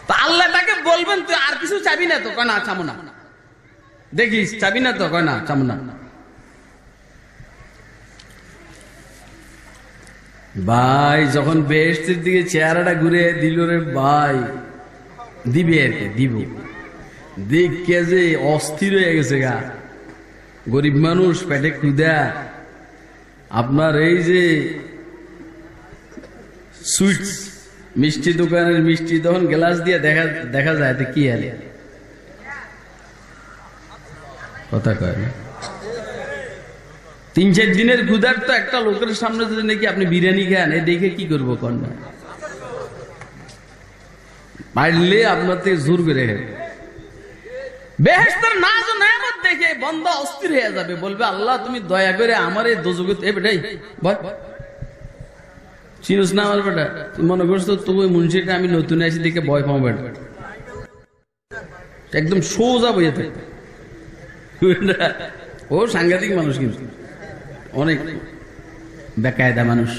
তা আল্লাহ তাকে বলবেন, তুই আর কিছু চাবি না তো? কয় না, চাবো না। দেখিস, চাবি না তো? কয় না, চাবো না। ভাই যখন বেহেশতের দিকে চেহারাটা ঘুরে দিল রে ভাই, দিবে আর কি দিব, দেখে যে অস্থির হয়ে গেছে গা। গরিব মানুষ, পেটে ক্ষুধা। আপনার এই যে সুইটস, মিষ্টি দোকানের মিষ্টি তখন গ্লাস দিয়ে দেখা যায় তো কি আলে কথা কয় না। 3-4 দিনের ক্ষুধার তো একটা লোকের সামনে যদি নাকি আপনি বিরিয়ানি খান, এ দেখে কি করবো কন্যা? পারলে আপনার থেকে জোর করে বেহেশতের নাজ ও নেয়ামত দেখে বান্দা অস্থির হয়ে যাবে, বলবে আল্লাহ তুমি দয়া করে আমার এই দোজখে। এ বেটাই বল, চিনিস না আমার বেটা? তুই মনে করছো তবু মুন্সিটা আমি নতুন আছি দেখে ভয় পাবো? বেটা একদম সোজা বইয়ে থাকে। ও সাংঘাতিক মানুষ, কিন্তু অনেক বেকায়দা মানুষ।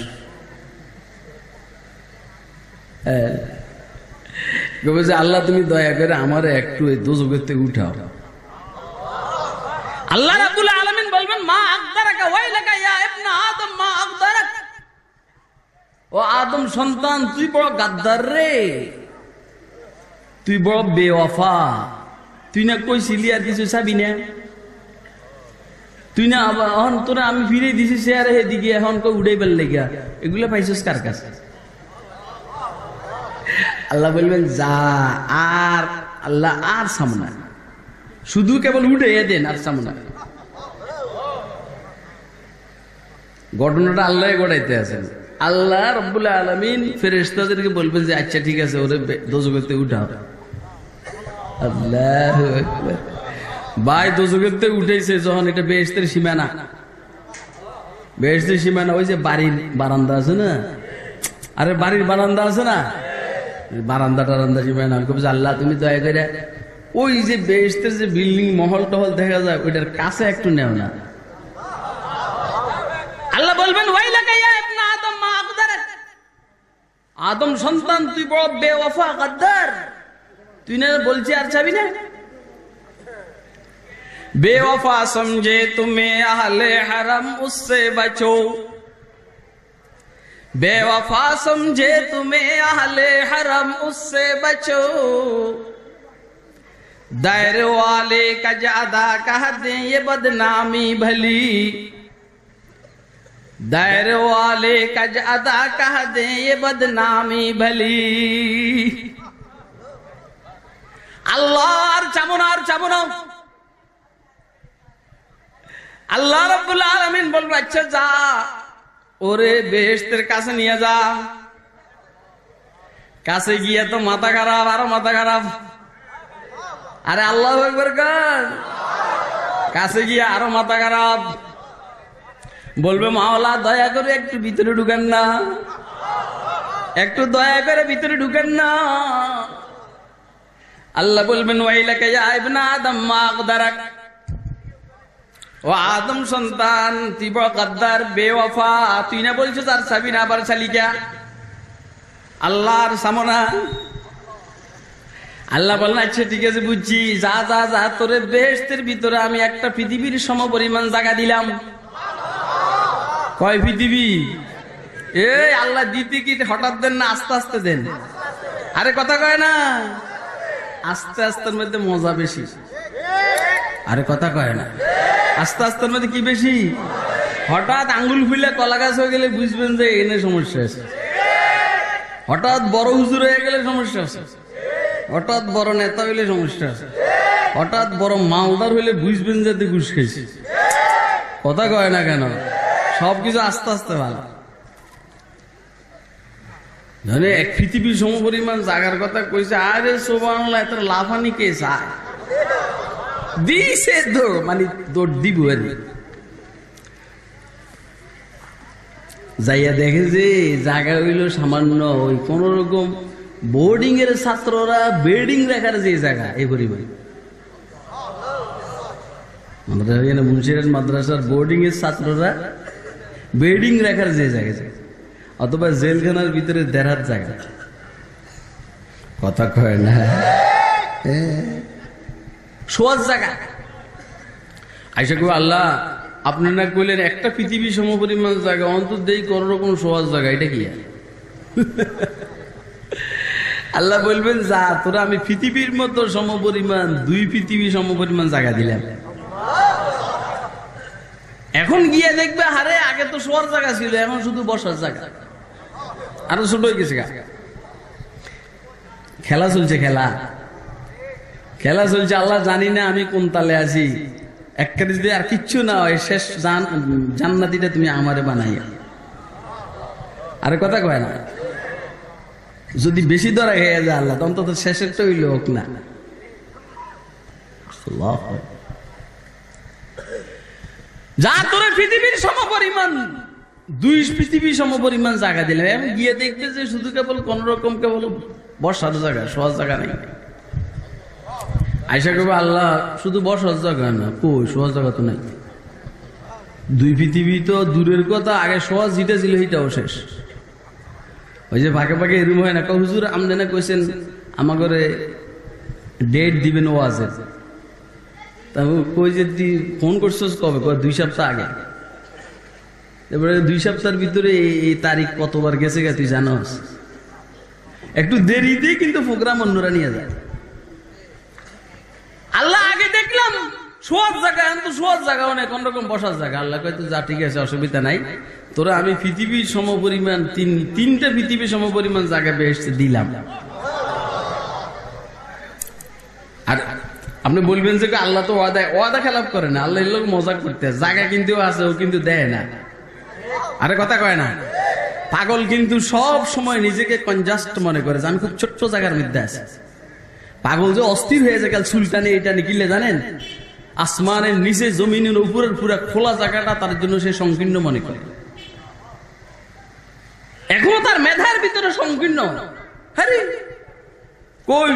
আল্লাহ তুমি দয়া করে আমার একটু এই দোজখের থেকে উঠাও। আল্লাহ রাব্বুল আলামিন বলবেন, মা আকদারাকা ওয়াইলাকা ইয়া ইবনা আদম, মা আকদারাক। ও আদম সন্তান, তুই বড় গাদ্দার রে, তুই বড় বেওয়াফা। তুই না কইছিলি আর কিছু চাবি না? তুই না এখন তোরা আমি ফিরে দিছি চেয়ারে এদিকে, এখন কই উড়াই ফেললে গিয়া। এগুলো পাইছিস কার কাছে? আল্লাহ বলবেন যা, আর আল্লাহ আর সামনে শুধু কেবল উঠে দেন আর সামনে। ঘটনাটা আল্লাহ গড়াইতে আছেন। আল্লাহ রব্বুল আলামিন ফেরেশতাদেরকে বলবেন যে আচ্ছা ঠিক আছে ওরে দোজখেতে উঠাও। আল্লাহু আকবার। ভাই দোজখেতে উঠেছে যখন, এটা বেহেশতের সীমানা, বেহেশতের সীমানা। ওই যে বাড়ির বারান্দা আছে না, আরে বাড়ির বারান্দা আছে না, বারান্দা টারান্দা সীমানা। আল্লাহ তুমি দয়া করে ওই যে বেহেশতের যে বিল্ডিং মহল টহল দেখা যায় ওইটার কাছে একটু নেও না। আল্লাহ বলবেন ওয়াইলাকা ইয়া ইবনা আদম মা আকদারাক, আদম সন্তান তুই বড় বেওয়াফা গাদ্দার, তুই না বলছি আর চাবি না। बेवफा समझे तुम्हें अहले हरम उससे बचो, बेवफा समझे तुम्हें अहले हरम उससे बचो, दायरे वाले का ज्यादा कह दे ये बदनामी भली, दायरे वाले का ज्यादा कह दे ये बदनामी भली। अल्लाह और चामुना আল্লাহ রাব্বুল আলামিন বলবে আচ্ছা যা ওরে বেহেশতের কাছে নিয়ে যা। কাছে গিয়ে তো মাথা খারাপ, আরো মাথা খারাপ। আরে আল্লাহু আকবার কার, কাছে গিয়ে আরো মাথা খারাপ। বলবে মাওলা দয়া করে একটু ভিতরে ঢুকেন না, একটু দয়া করে ভিতরে ঢুকেন না। আল্লাহ বলবেন ওয়াইলাকা ইয়া ইবনা আদম মা আকদারাক, ও আদম সন্তান তুই বড় গাদ্দার বেওয়াফা, তুই না বলছিস আর সাবি না আবার শালিকা আল্লাহর সামনা। আল্লাহ বললেন আচ্ছা ঠিক আছে বুঝছি, যা যা যা তোরে বেহেশতের ভিতরে আমি একটা পৃথিবীর সমপরিমাণ জায়গা দিলাম। কয় পৃথিবী? এই আল্লাহ দিতে কি হঠাৎ দেন না আস্তে আস্তে দেন? আরে কথা কয় না, আস্তে আস্তের মধ্যে মজা বেশি। আরে কথা কয় না, আস্তে আস্তের মধ্যে কি বেশি? হঠাৎ আঙ্গুল ফুলে কলা গাছ হয়ে গেলে বুঝবেন যে এনে সমস্যা আছে, হঠাৎ বড় হুজুর হয়ে গেলে সমস্যা আছে, হঠাৎ বড় নেতা হইলে সমস্যা আছে, হঠাৎ বড় মালদার হইলে বুঝবেন যে ঘুষ খাইছি। কথা কয় না কেন? সবকিছু আস্তে আস্তে ভালো। জানে এক পৃথিবীর সমপরিমাণ জাগার কথা কইছে, আরে সুবহানাল্লাহ, এত লাফানি কে চায়? দিছে দৌড়, মানে দৌড় দিব আর যাইয়া দেখে যে জায়গা হইল সামান্য ওই কোন রকম বোর্ডিং এর ছাত্ররা বেডিং রাখার যে জায়গা এই পরিমাণ। আমাদের এখানে মুন্সিগঞ্জ মাদ্রাসার বোর্ডিং এর ছাত্ররা বেডিং রাখার যে জায়গা, অথবা জেলখানার ভিতরে দেড়ার জায়গা। কথা কয় না, শোয়ার জায়গা। আইসা কই আল্লাহ আপনি না কইলেন একটা পৃথিবী সমপরিমাণ জায়গা, অন্তত দেই কোন রকম শোয়ার জায়গা, এটা কি? আল্লাহ বলবেন যা তোরা আমি পৃথিবীর মতো সমপরিমাণ, দুই পৃথিবী সমপরিমাণ জায়গা দিলাম। এখন গিয়ে দেখবে হারে আগে তো শোয়ার জায়গা ছিল, এখন শুধু বসার জায়গা, আরো ছোট হয়ে গেছে। খেলা চলছে, খেলা খেলা চলছে। আল্লাহ জানি না আমি কোন তালে আছি, একটা যদি আর কিচ্ছু না হয় শেষ জান্নাতিটা তুমি আমারে বানাইয়া। আরে কথা কয় না, যদি বেশি ধরা খেয়ে যায় আল্লাহ তখন তো শেষেরটা হইল হোক না। যা তোরে পৃথিবীর সমপরিমাণ, দুই পৃথিবী সমপরিমাণ জায়গা দিলাম। এখন গিয়ে দেখবে যে শুধু কেবল কোন রকম কেবল বসার জায়গা, শোয়ার জায়গা নেই। আয়সা করবে আল্লাহ শুধু বসার জায়গা না, কই শোয়ার জায়গা তো নাই। দুই পৃথিবী তো দূরের কথা, আগে শোয়া যেটা ছিল সেটাও শেষ। ওই যে ভাগে ভাগে এরম হয় না, হুজুর আমনে না কইছেন আমার ঘরে ডেট দিবেন ওয়াজের, তা কই যে তুই ফোন করছিস কবে? 2 সপ্তাহ আগে। এবারে 2 সপ্তাহের ভিতরে এই তারিখ কতবার গেছে তুই জানোস? একটু দেরিতেই কিন্তু প্রোগ্রাম অন্যরা নিয়ে যায়। আল্লাহ আগে দেখলাম শোয়ার জায়গা, এখন তো শোয়ার জায়গা অনেক, কোন রকম বসার জায়গা। আল্লাহ কয়তো যা ঠিক আছে, অসুবিধা নাই, তোরা আমি পৃথিবীর সমপরিমাণ তিনটা পৃথিবীর সমপরিমাণ জায়গা বেহেশতে দিলাম। আর আপনি বলবেন যে আল্লাহ তো ওয়াদা খেলাপ করে না, আল্লাহ লোক মজা করতে জায়গা কিন্তু আছে, ও কিন্তু দেয় না। আরে কথা কয় না, পাগল কিন্তু সব সময় নিজেকে কনজাস্ট মনে করে যে আমি খুব ছোট্ট জায়গার মধ্যে আছি। পাগল যে অস্থির হয়ে যায় সুলতানি এটা নিকিলে জানেন, আসমানের নিচে জমিনের উপরের পুরা খোলা জায়গাটা তার জন্য সে সংকীর্ণ মনে করে। এখনো তার মেধার ভিতরে সংকীর্ণ। আরে কই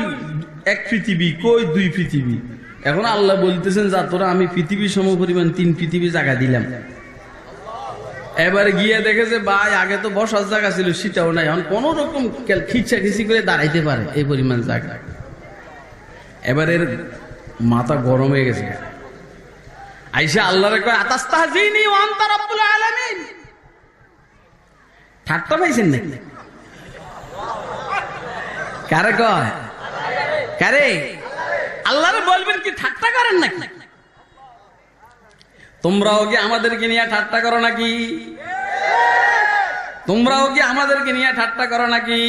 এক পৃথিবী, কই দুই পৃথিবী। এখন আল্লাহ বলতেছেন যা তোরা আমি পৃথিবীর সম পরিমাণ 3 পৃথিবী জায়গা দিলাম। এবারে গিয়ে দেখেছে ভাই আগে তো বসার জায়গা ছিল সেটাও নাই, এখন কোন রকম খিচাখিচি করে দাঁড়াইতে পারে এই পরিমাণ জায়গা। এবারে মাথা গরম হয়ে গেছে, আইসা আল্লাহরে কয় আতাস্তাহজিনি ওয়া আনতা রাব্বুল আলামিন। ঠাট্টা পাইছেন নাকি? কারে কয়? কারে? আল্লাহরে বলবেন কি ঠাট্টা করেন নাকি? তোমরাও কি আমাদেরকে নিয়ে ঠাট্টা করো নাকি? তোমরাও কি আমাদেরকে নিয়ে ঠাট্টা করো নাকি?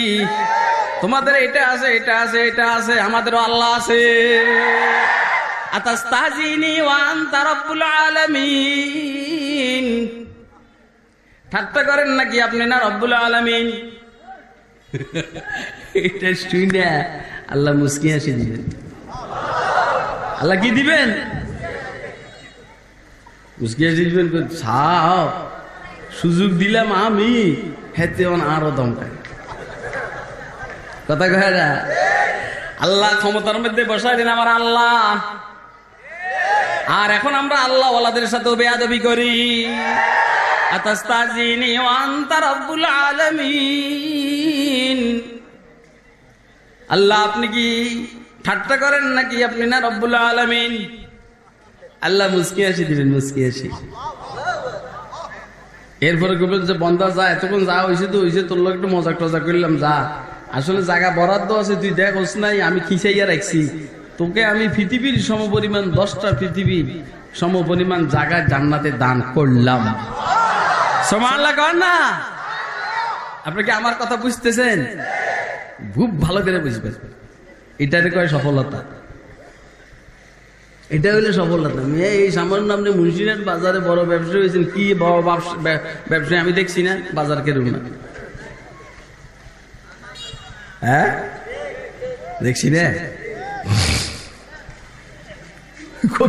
তোমাদের এটা আছে, এটা আছে, এটা আছে, আমাদেরও আল্লাহ আছে। আতাস্তাহজিনি ওয়া আনতা রাব্বুল আলামিন। ঠাট্টা করেন নাকি আপনি না রব্বুল আলামিন? এটা শুনে আল্লাহ মুস্কি হাসি দিবেন। আল্লাহ কি দিবেন? মুস্কি হাসি দিবেন। সুযোগ দিলাম আমি, হেতে আরো দমকা। কথা কয় না? আল্লাহ ক্ষমতার মধ্যে বসাই দিন আমার আল্লাহ। আর এখন আমরা আল্লাহ ওয়ালাদের সাথে বেয়াদবি করি। আতাস্তাহজিনি ওয়া আনতা রাব্বুল আলামিন। আল্লাহ আপনি কি ঠাট্টা করেন নাকি আপনি না রব্বুল আলামিন? আল্লাহ মুস্কি হাসি দিবেন, মুস্কি হাসি। এরপরে বলবেন যে বন্দা যা, এতক্ষণ যা হয়েছে তো হয়েছে, তোর লোক একটু মজা টজা করলাম যা, আসলে জায়গা বরাদ্দ আছে তুই দেখোস নাই, আমি খিচাইয়া রাখছি তোকে, আমি পৃথিবীর সমপরিমাণ 10টা পৃথিবীর সমপরিমাণ জায়গা জান্নাতে দান করলাম। সুবহানাল্লাহ কর না? আপনি কি আমার কথা বুঝতেছেন? খুব ভালো করে বুঝবেন। এটারে কয় সফলতা। এটা হইলে সফলতা। এই সামান্য আপনি মুন্সিরহাট বাজারে বড় ব্যবসায়ী হয়েছেন, কি বড় ব্যবসায়ী আমি দেখছি না, বাজার কেরম না। হ্যাঁ দেখছি না,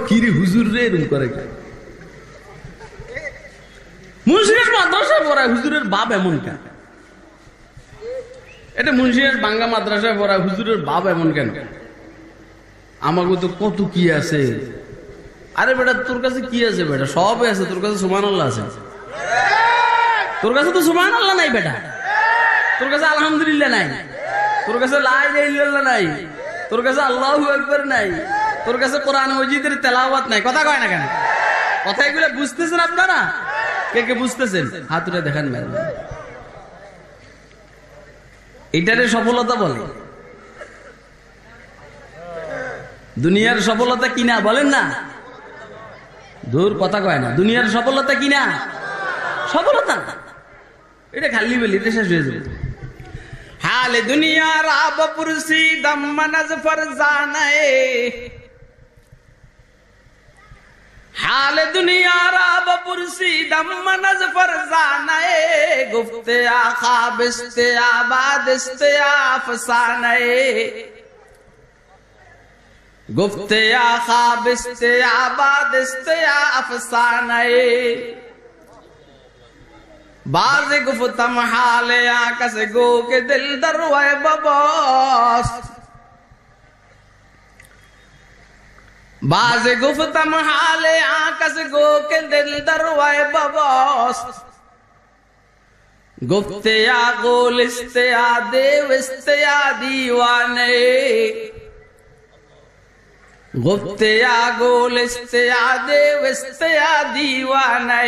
কিরে হুজুর রে এরকম করে। মুন্সিরহাট মাদ্রাসায় পড়ায় হুজুরের বাপ এমন কেন? এটা মুন্সিরহাট বাংলা মাদ্রাসায় পড়ায় হুজুরের বাপ এমন কেন? আমাকে তো কত কি আছে। আরে বেটা তোর কাছে কি আছে বেটা? সব আছে, তোর কাছে সুবহানাল্লাহ আছে। তোর কাছে তো সুবহানাল্লাহ নাই বেটা, তোর কাছে আলহামদুলিল্লাহ নাই, তোর কাছে লা ইলাহা ইল্লাল্লাহ নাই, তোর কাছে আল্লাহু আকবার নাই, তোর কাছে কোরআন মাজিদের তেলাওয়াত নাই। কথা কয় না কেন? কথা এগুলো বুঝতেছেন আপনারা? কে কে বুঝতেছেন হাত উঠে দেখান। এটারে সফলতা বলে। দুনিয়ার সফলতা কিনা বলেন না? দূর কথা কয় না। দুনিয়ার সফলতা কিনা? সফলতা এটা খালি বলি, এটা শেষ হয়ে যাবে। হালে দুনিয়ার আব পুরসি দম্মানাজ ফরজানায়ে, হালে দুনিয়ার আব পুরসি দম্মানাজ ফরজানায়ে, গুফতে আখা বিস্তে আবাদিস্তে আফসানায়ে, गुफ्ते आखाबिस्ते आबादिस्ते अफसानाए, बाज़े गुफ्तम हाले आकस गो के दिल दरवाए बबोस, बाज़े गुफ्तम हाले आकस गो के दिल दरवाए बबोस, गुफ्ते आ गोलिस्ते आ देविस्ते आ दीवाने, गुफ्ते आ गोलिस्ते आ देविस्ते आ दीवाने।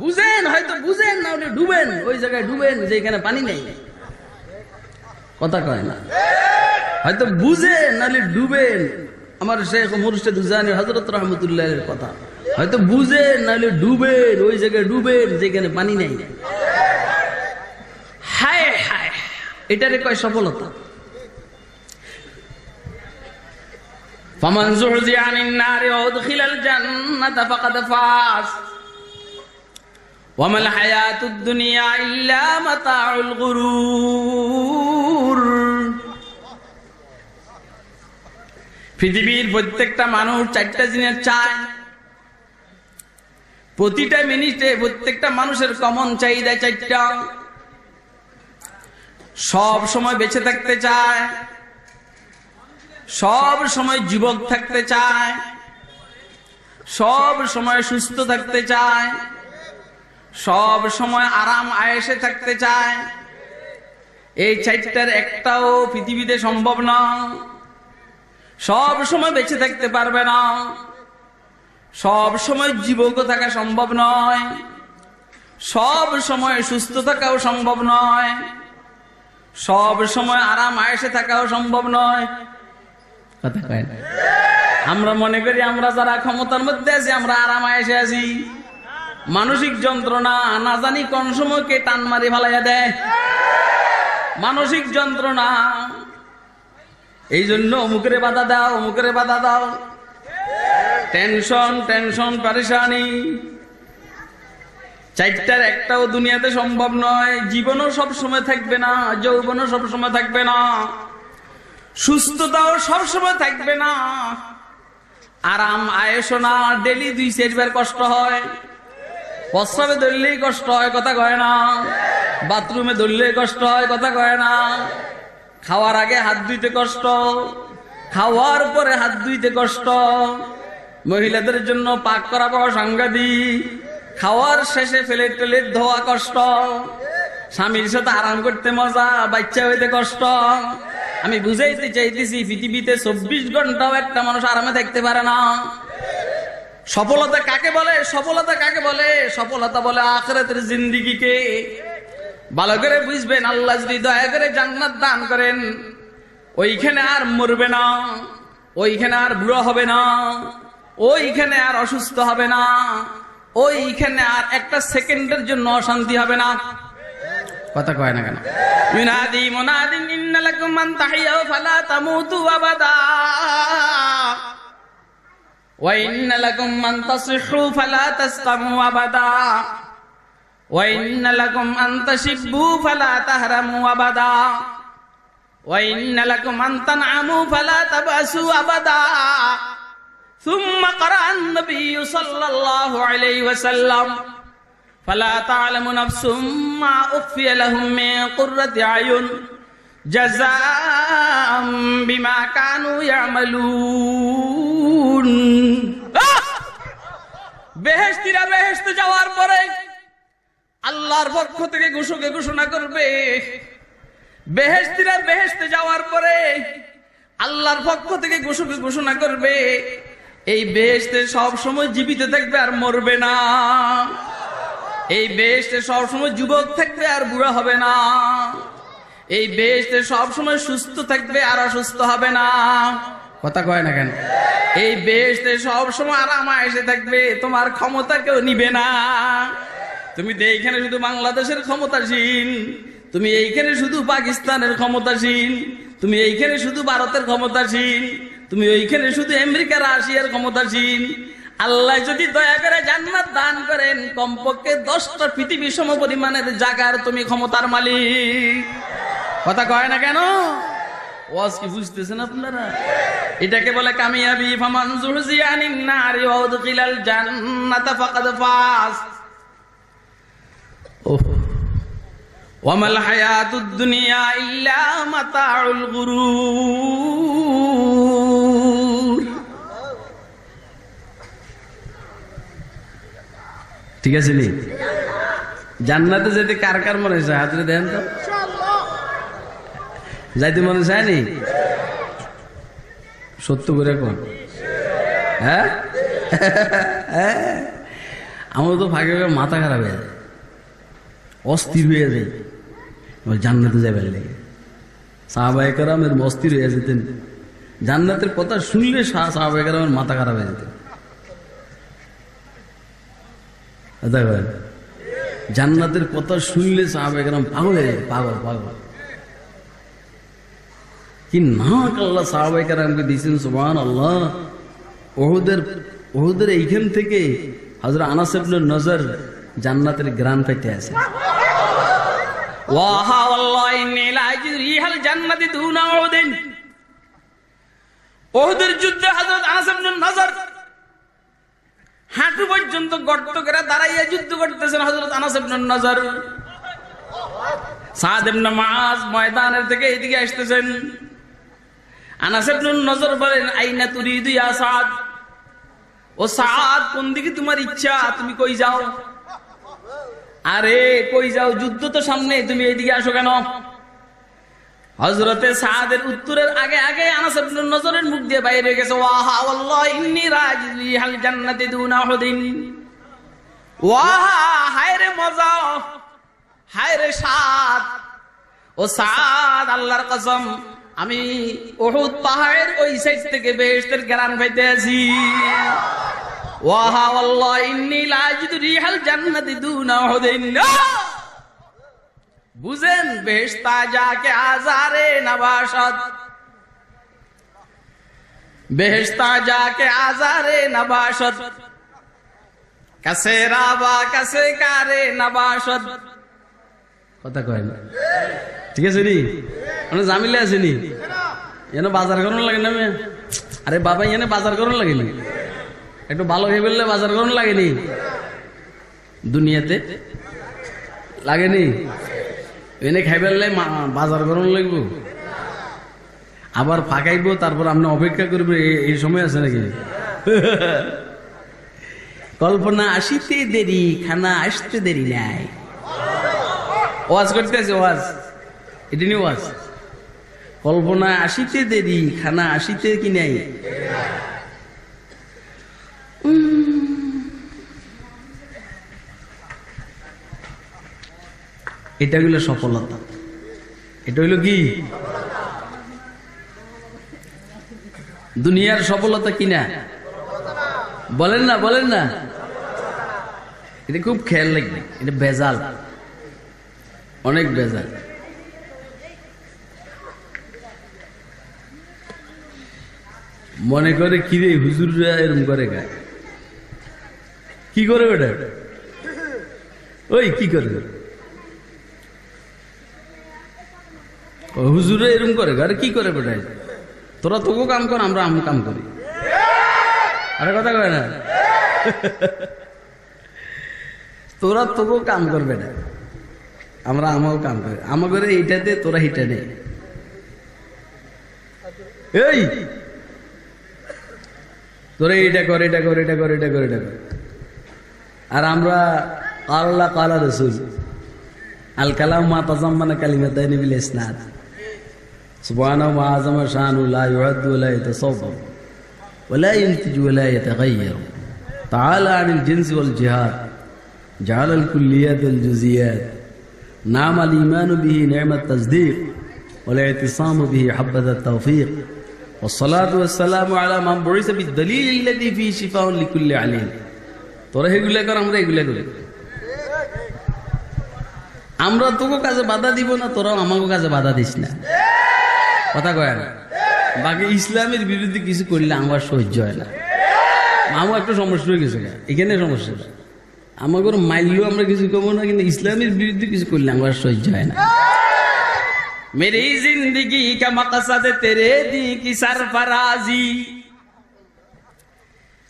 বুঝেন, হয়তো বুঝেন না, ওটা ডুবেন, ওই জায়গায় ডুবেন যেখানে পানি নেই। কথা কয় না? হয়তো বুঝেন নাহলে ডুবেন। আমার শেখ মুর্শিদ উজানি হযরত রাহমাতুল্লাহের কথা, হয়তো বুঝেন নাহলে ডুবেন, ওই জায়গায় ডুবেন যেখানে পানি নেই। হায় হায়, এটারে কয় সফলতা। ফামান যুহজিয়া আনিন নারি ওয়া উদখিলাল জান্নাতা ফাকাদ ফাজ ওয়া মাল হায়াতুদ দুনিয়া ইল্লা মাতাউল গুরুর। পৃথিবীর প্রত্যেকটা মানুষ চারটা জিনিস চায়, প্রতিটা মিনিটে প্রত্যেকটা মানুষের কমন চাহিদা চারটা। সব সময় বেঁচে থাকতে চায়, সব সময় যুবক থাকতে চায়, সব সময় সুস্থ থাকতে চায়, সব সময় আরাম আয়েশে থাকতে চায়। এই চারটার একটাও পৃথিবীতে সম্ভব না। সব সময় বেঁচে থাকতে পারবে না, সব সময় যুবক থাকা সম্ভব নয়, সব সময় সুস্থ থাকাও সম্ভব নয়, সব সময় আরাম আয়েশে থাকাও সম্ভব নয়। কথা কয় না? আমরা মনে করি আমরা যারা ক্ষমতার মধ্যে আছি আমরা আরাম আয়েশে আছি। মানসিক যন্ত্রণা না জানি কোন সময় কে টান মারি ফালাইয়া দেয়। মানসিক যন্ত্রণা, এই জন্য অমুকেরে বাধা দাও, অমুকেরে বাধা দাও। টেনশন টেনশন পেরেশানি, চারটার একটাও দুনিয়াতে সম্ভব নয়। জীবনও সব সময় থাকবে না, যৌবনও সব সময় থাকবে না, সুস্থতাও সব সময় থাকবে না, আরাম আয়েশও না। ডেলি 2-4 বার কষ্ট হয়, প্রস্রাবে ধরলেই কষ্ট হয়, কথা কয় না। বাথরুমে ধরলেই কষ্ট হয়, কথা কয় না। খাওয়ার আগে হাত ধুইতে কষ্ট, খাওয়ার পরে হাত ধুইতে কষ্ট। মহিলাদের জন্য পাক করা বড় সাংঘাতিক, খাওয়ার শেষে প্লেট টেলেট ধোয়া কষ্ট। স্বামীর সাথে আরাম করতে মজা, বাচ্চা হইতে কষ্ট। আমি বুঝাইতে চাইতেছি পৃথিবীতে 24 ঘন্টাও একটা মানুষ আরামে থাকতে পারে না। সফলতা কাকে বলে? সফলতা কাকে বলে? সফলতা বলে আখিরাতের জিন্দেগিকে। ভালো করে বুঝবেন, আল্লাহ যদি দয়া করে জান্নাত দান করেন, ওইখানে আর মরবে না, ওইখানে আর বুড়ো হবে না, ওইখানে আর অসুস্থ হবে না, ওইখানে আর একটা সেকেন্ডের জন্য অশান্তি হবে না। কথা কয় না কেন? ইউনাদি মুনাদিন ইন্না লাকুম মান তাহিয়াউ ফালা তামুতু আবাদা ওয়া ইন্না লাকুম মান তাসিহু ফালা তাসকামু আবাদা ওয়া ইন্না লাকুম আন তাশিব্বু ফালা তাহরামু আবাদা ওয়া ইন্না লাকুম আন তানআমু ফালা তাবাসু আবাদা। সুম্মা ক্বারা আন-নবিয়্যু সাল্লাল্লাহু আলাইহি ওয়াসাল্লাম ফালা তা'লামু নাফসুম মা উখফিয়া লাহুম মিন কুররাতি আয়ুন জাযাআম বিমা কানু ইয়ামালুন। বেহেশতীরা বেহেশতে যাওয়ার পরে আল্লাহর পক্ষ থেকে ঘোষণা করবে। বেহেশতীরা বেহেশতে যাওয়ার পরে আল্লাহর পক্ষ থেকে ঘোষণা করবে, এই বেহেশতে সব সময় জীবিত থাকবে আর মরবে না। এই বেহেশতে সব সময় যুবক থাকবে আর বুড়া হবে না। এই বেহেশতে সব সময় সুস্থ থাকবে আর অসুস্থ হবে না। কথা কয় না কেন? এই বেহেশতে সব সময় আরাম আয়েশে থাকবে, তোমার ক্ষমতা কেউ নিবে না। তুমি এইখানে শুধু বাংলাদেশের ক্ষমতাসীন, তুমি এইখানে শুধু পাকিস্তানের ক্ষমতাসীন, তুমি এইখানে শুধু ভারতের ক্ষমতাসীন, তুমি ওইখানে শুধু আমেরিকা রাশিয়ার ক্ষমতাসীন। আল্লাহ যদি দয়া করে জান্নাত দান করেন, কমপক্ষে 10টা পৃথিবী সম পরিমাণের জায়গার তুমি ক্ষমতার মালিক। কথা কয় না কেন? ওয়াজ কি বুঝতেছেন আপনারা? এটাকে বলে কামিয়াবি। ফামান যুহজিয়া আনিন নারি ওয়া উদখিলাল জান্নাতা ফাকাদ ফাজ। ওয়া মাল হায়াতুদ দুনিয়া ইল্লা মাতাউল গুরুর। ঠিক আছে নি? জান্নাতে যেতে কার কার মনে চায়? হাত দেন তো। যাইতে মনে চায় নি? সত্য করে কোন? হ্যাঁ, আমার তো ফাঁকে মাথা খারাপ হয়ে যায়, অস্থির হয়ে যায়। জান্নাতে যাবে লেগে সাহাবায়ে কেরামের অস্থির হয়ে যেতেন। জান্নাতের কথা শুনলে সাহাবায়ে কেরামের মাথা খারাপ হয়ে যেত। জান্নাতের কথা শুনলে সাহাবায়ে কেরাম পাগল হয়ে যায়, পাগল পাগল। কি নাক আল্লাহ সাহাবায়ে কেরামকে দিয়েছেন, সুবহানাল্লাহ। ওহুদের এইখান থেকে হযরত আনাস ইবনে নজর জান্নাতের গ্রান পাইতে আছে। ওয়াহা ওয়াল্লাহি ইন্নী লা আজিদু রিহাল জান্নাতি দুনা উহুদিন। ওহুদের যুদ্ধে হযরত আনাস ইবনে নজর হাঁটু পর্যন্ত গর্ত করে দাঁড়াইয়া যুদ্ধ করতেছেন হযরত আনাস ইবনে নজর। সাদ ইবনে মুআজ ময়দানের থেকে এদিকে আসতেছেন। আনাস ইবনে নজর বলেন, আইনা তুরিদু ইয়া সাদ, ও সাদ কোন দিকে তোমার ইচ্ছা, তুমি কই যাও? আরে কই যাও, যুদ্ধ তো সামনে, তুমি এইদিকে আসো কেন? হযরতে সাদের উত্তরের আগে আগে আনাস ইবনে নজরের মুখ দিয়ে বাইরে গেছে, ওয়াহা ওয়াল্লাহি ইন্নী রাজিলি হাল জান্নাতি দুনা উহুদিন। ওয়াহা, হায় রে মজা, হায় রে সাদ, ও সাদ আল্লাহর কসম আমি উহুদ পাহাড়ের ওই সাইড থেকে বেহেশতের ঘ্রাণ পাইতে আছি। ওয়াহা ওয়াল্লাহি ইন্নী লা আজিদু রিহাল জান্নাতি দুনা উহুদিন। বুঝেন, বেহেশতা যাকে আজারে নবাশত, বেহেশতা যাকে আজারে নবাশত, কাছে রাবা কাছে কারে নবাশত। কথা কয় না, ঠিক আছে নি? মানে জামিলে আছে নি? এনে বাজার করুন লাগে না? আরে বাবা, এনে বাজার করুন লাগেনি? একটু ভালো হয়ে বললে বাজার করুন লাগেনি? দুনিয়াতে লাগেনি? এনে খাই ফেললে বাজার করুন লাগবো, আবার ফাঁকাইবো, তারপর আপনি অপেক্ষা করবে, এই সময় আছে নাকি? কল্পনা আসিতে দেরি, খানা আসতে দেরি নাই। ওয়াজ করতে আছে, ওয়াজ এটা নিয়ে ওয়াজ। কল্পনা আসিতে দেরি, খানা আসিতে কি নাই? এটা হইল সফলতা। এটা হইল কি? দুনিয়ার সফলতা কিনা? বলেন না, বলেন না। এটা খুব খেয়াল লাগবে, এটা বেজাল, অনেক বেজাল। মনে করে কিরে হুজুররা এরম করে গায়, কি করে ওটা? ওই কি করে হুজুরে এরম করে, আরে কি করে বেটাই? তোরা তোকে কাম কর, আমরা আম কাম করি। আরে কথা কয় না, তোরা তোকে কাম করবে না, আমরা আমাও কাম করি। আমা করে এইটাতে, তোরা হিটা নেই। এই তোরা এইটা কর, এটা কর, এটা কর, এটা কর, এটা কর। আর আমরা আল্লাহ কালা রসুল আল কালাম মা তাজাম্মানা কালিমাতাইনি বিল ইসনাদ সুবহানাহু ওয়া আযমা শানু লা ইউআদ্দু ওয়া লা ইয়াতাসাওয়াব ওয়া লা ইয়ানতিজু ওয়া লা ইয়াতাগায়্যার তাআলা আনিল জিনসি ওয়াল জিহাদ জাআলা আল কুল্লিয়াত ওয়াল জুজিয়াত নাম আল ঈমানু বিহি নি'মাত তাসদীক ওয়াল ইতিসামু বিহি হাব্বাত আত তাওফীক والصلاة والسلام على من بعث بالدليل الذي فيه شفاء لكل عليل। তোরা এগুলা কর, আমরা এগুলা করি। আমরা তোকে কাজে বাধা দিব না, তোরাও আমাকে কাজে বাধা দিস না। কথা কয় না? বাকি ইসলামের বিরুদ্ধে কিছু করলে আমার সহ্য হয় না। আমার একটু সমস্যা হয়ে গেছে, এখানে সমস্যা। আমাকে মাইলেও আমরা কিছু করবো না, কিন্তু ইসলামের বিরুদ্ধে কিছু করলে আমার সহ্য হয় না। मेरी जिंदगी का मकसद तेरे दी की सरफराजी,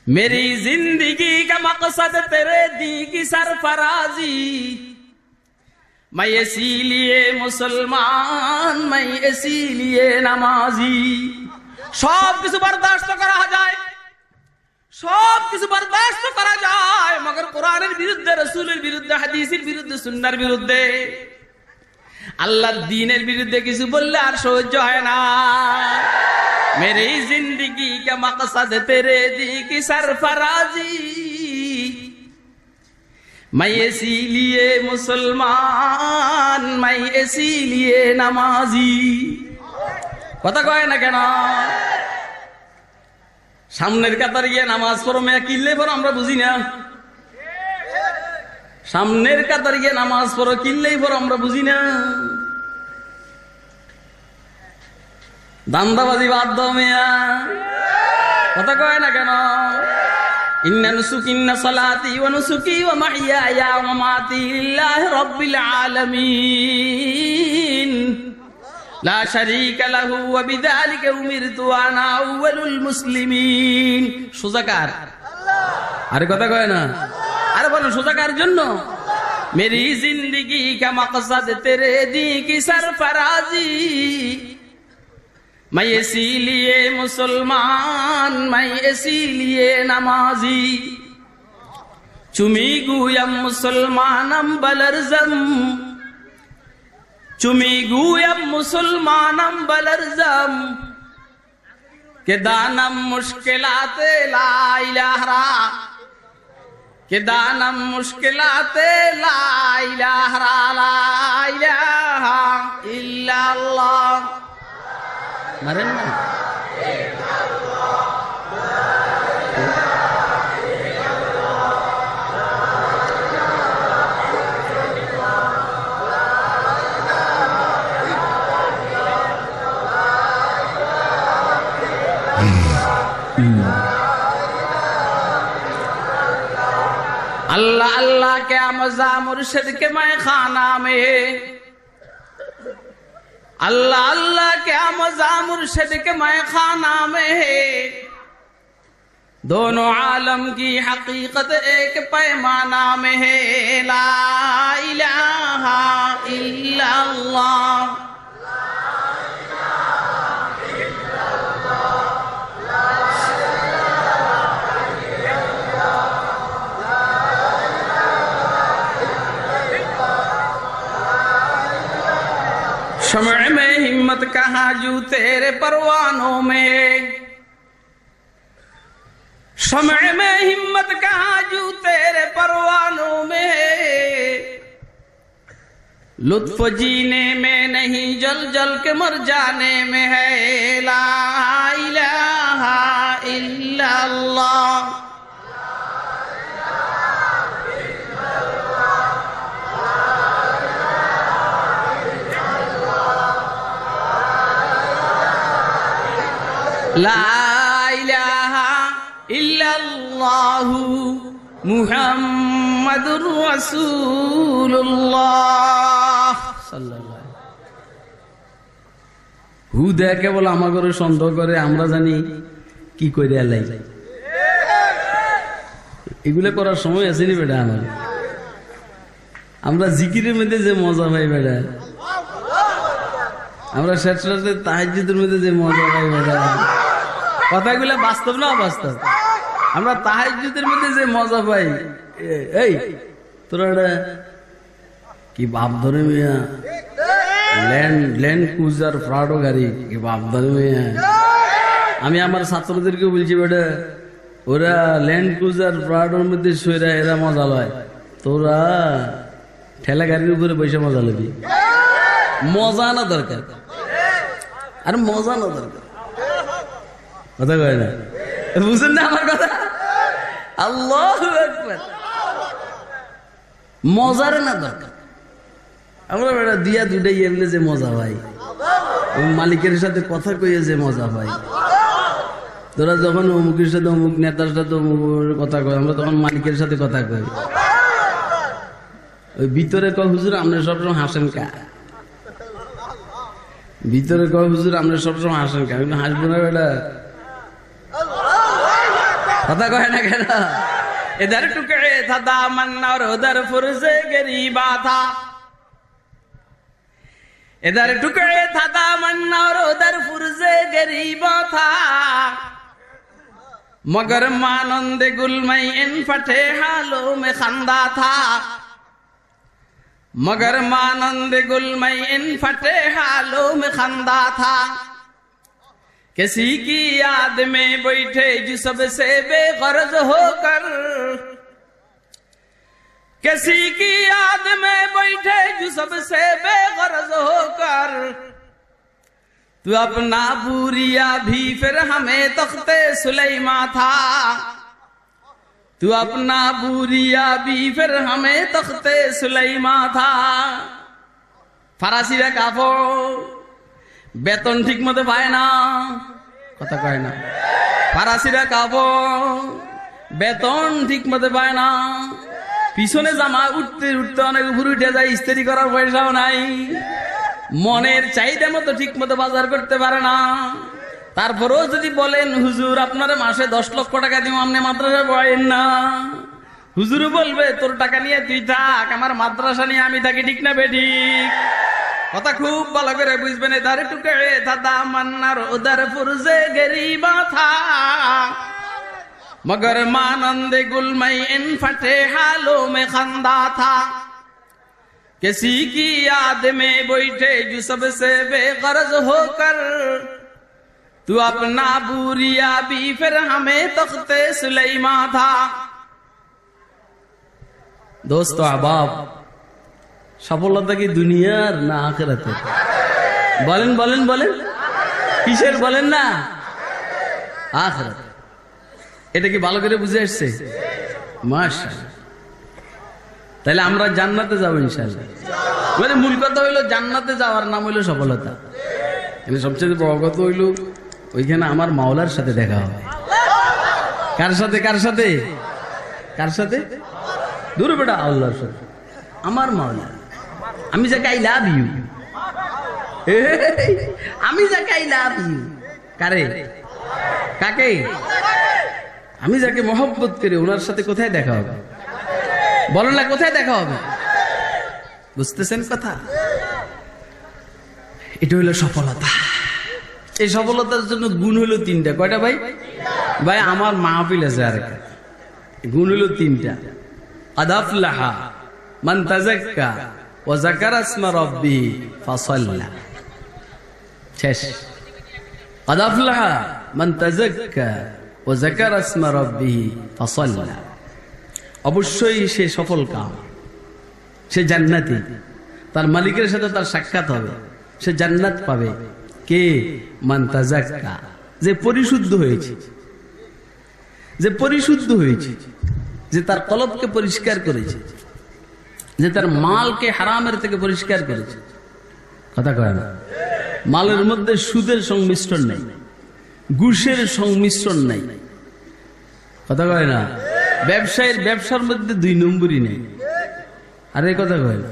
मेरी जिंदगी का मकसद तेरे दी की सरफराजी, मैं इसीलिए मुसलमान, मैं इसीलिए नमाजी। सब किसी बर्दाश्त करा जाए, सब किसी बर्दाश्त करा जाए, मगर कुरानेर बिरुद्धे, रसूलेर बिरुद्धे, हादीसेर बिरुद्धे, सुन्नाहर बिरुद्धे, আল্লাহর দ্বীনের বিরুদ্ধে কিছু বললে আর সহ্য হয় না। মেরি জিন্দেগি কা মকসদ তেরে दी की सरफराजी, मैं इसीलिए मुसलमान, मैं इसीलिए नमाजी। কথা কয় না কেন? সামনের কাতারে গিয়ে নামাজ পড়ো, মেয়া কিনলে পড়ো, আমরা বুঝি না। সামনের কাতারে গিয়ে নামাজ পড়ো, কিনলেই পড়ো, আমরা বুঝি না। দান্দাবাজি বাদ দাও মিয়া, কথা কয় না কেন? ইন্না নুসুকি ইন্না সালাতি ওয়া নুসুকি ওয়া মাহইয়ায়া ওয়া মামাতি লিল্লাহি রাব্বিল আলামিন লা শারীকা লাহু ওয়া বিযালিকা উমিরতু ওয়া আনা আউয়ালুল মুসলিমিন। সুজাকার আরে কথা কয় না, আরে বলেন সুজাকার জন্য। মেরি জিন্দগি কা মকসদ তেরে दी की सरफराजी, मैं इसीलिए मुसलमान, मैं इसीलिए नमाजी। चुमी गुयम मुसलमानम बलरजम, चुमी गुयम मुसलमानम बलरजम के दानम मुश्किलाते ला इलाहा, के दानम मुश्किलाते ला इलाहा ला इलाहा इल्लल्लाह। मरें ना अल्लाह अल्लाह क्या मजा मुर्शिद के मैं खाना में, अल्लाह अल्लाह क्या मजा मुर्शिद के मैं खाना में है। दोनों आलम की हकीकत एक पैमाना में है, ला इलाहा इल्लल्लाह। शमअ में हिम्मत कहाँ जू तेरे परवानों में, शमअ में हिम्मत कहाँ जू तेरे परवानों में। लुत्फ जीने में नहीं जल जल के मर जाने में है, ला इलाहा इल्लल्लाह। ला इलाहा इल्लल्लाहु मुहम्मदुर রাসূলুল্লাহ সাল্লাল্লাহু। হুদা কেবল আমাগর সন্দেহ করে, আমরা জানি কি কইরা লাই। এগুলো করার সময় আছে নি বেটা আমার? আমরা জিকিরের মধ্যে যে মজা পাই বেটা, আমরা শেষ রাতে তাহাজ্জুদের মধ্যে যে মজা পাই বেটা, কথাগুলো বাস্তব না অবাস্তব? আমরা তাহাজ্জুদের মধ্যে যে মজা পাই, এই তোরা কি বাপ ধরে মিয়া ল্যান্ড ক্রুজার প্রাডো গাড়ি, কি বাপ ধরে মিয়া। আমি আমার ছাত্রদেরকে বলছি বেটা, ওরা ল্যান্ড ক্রুজার প্রাডোর মধ্যে শুয়ে এরা মজা লয়, তোরা ঠেলা গাড়ির উপরে বসে মজা লবি। মজা না দরকার, আর মজা না দরকার, কথা কয় না? বুঝেন না আমার কথা? আল্লাহু আকবার। মজার না দরকার, আমরা বেটা দিয়া দুটাই এমনি যে মজা ভাই, মালিকের সাথে কথা কইয়ে যে মজা ভাই। তোরা যখন অমুকের সাথে অমুক নেতার সাথে অমুক কথা কয়, আমরা তখন মালিকের সাথে কথা কই। ওই ভিতরে কয় হুজুর আপনি সবসময় হাসেন কা, ভিতরে কয় হুজুর আপনি সবসময় হাসেন কা, কিন্তু হাসবো না বেটা, কথা কয় না কেন? इधर टुकड़े था दामन और उधर फुर्जे गरीबा था, इधर टुकड़े था दामन और उधर फुर्जे गरीबा था। मगर मानंद गुलमई इन फटे हालों में खंदा था, मगर मानंद गुलमई इन फटे हालों में खंदा था। किसी की याद में बैठे जो सबसे बेगर्ज होकर, किसी की याद में बैठे जो सबसे बेगर्ज होकर। तू अपना बूरिया भी फिर हमें तख्ते सुलेमा था, तू अपना बूरिया भी फिर हमें तख्ते सुलेमा था। फरासी में काफो বেতন ঠিক মতো পায় না, কথা কয় না। ফারাসিরা কাপড় বেতন ঠিক মতো পায় না, পিছনে জামা উঠতে উঠতে অনেক উপরে উঠে যায়, ইস্ত্রি করার পয়সাও নাই, মনের চাহিদা মতো ঠিক মতো বাজার করতে পারে না। তারপরেও যদি বলেন হুজুর আপনারা মাসে 10 লক্ষ টাকা দিব, আপনি মাদ্রাসায় পড়াইন না, হুজুর বলবে তোর টাকা নিয়ে তুই থাক, আমার মাদ্রাসা নিয়ে আমি থাকি, ঠিক না বেঠিক? কথা খুব ভালো করে বুঝবেন। এধারে টুকে দাদা মান্নার উদার ফুরজে গরিবা থা, मगर मानंदे गुलमई इन फटे हालों में खंदा था, किसी की याद में बैठे जो सबसे बेगरज होकर, तू अपना बूरिया भी फिर हमें तख्ते सुलेमा था। दोस्तों अहबाब, সফলতা কি দুনিয়ার না আখিরাতের? বলেন বলেন বলেন, কিসের বলেন না? আখিরাত। এটা কি ভালো করে বুঝে আসছে? মাশাআল্লাহ। তাহলে আমরা জান্নাতে যাবো ইনশাআল্লাহ। মানে মূল কথা হইলো জান্নাতে যাওয়ার নাম হইলো সফলতা। এখানে সবচেয়ে বড় কথা হইলো ওইখানে আমার মাওলার সাথে দেখা হবে। কার সাথে? কার সাথে? কার সাথে? দূর বেটা, আল্লাহর সাথে। আমার মাওলা, আমি যাকে আই লাভ ইউ, আমি যাকে আই লাভ ইউ। কারে? কাকে? আমি যাকে মহব্বত করি ওনার সাথে কোথায় দেখা হবে? বলেন না, কোথায় দেখা হবে? বুঝতেছেন কথা? এটা হইলো সফলতা। এই সফলতার জন্য গুণ হইলো 3টা। কয়টা ভাই? ভাই আমার মাহফিল আছে আরেকটা, গুণ হইলো 3টা। আদাফলাহা মান তাযাক্কা ওয়া যাকারা ইসমা রাব্বি ফাসাল্লা। শেষ। আদাফলাহা মান তাযাক্কা ও যাকারা ইসমা রাব্বিহি ফাসাল্লা। অবশ্যই সে সফল কাম, সে জান্নাতি, তার মালিকের সাথে তার সাক্ষাৎ হবে, সে জান্নাত পাবে। কে? মান তাযাক্কা, যে পরিশুদ্ধ হয়েছে, যে পরিশুদ্ধ হয়েছে, যে তার কলবকে পরিষ্কার করেছে, যে তার মালকে হারামের থেকে পরিষ্কার করেছে। কথা কয় না? মালের মধ্যে সুদের সংমিশ্রণ নেই, ঘুষের সংমিশ্রণ নাই। কথা কয় না? ব্যবসার মধ্যে 2 নম্বরই নেই। আরে কথা কয় না?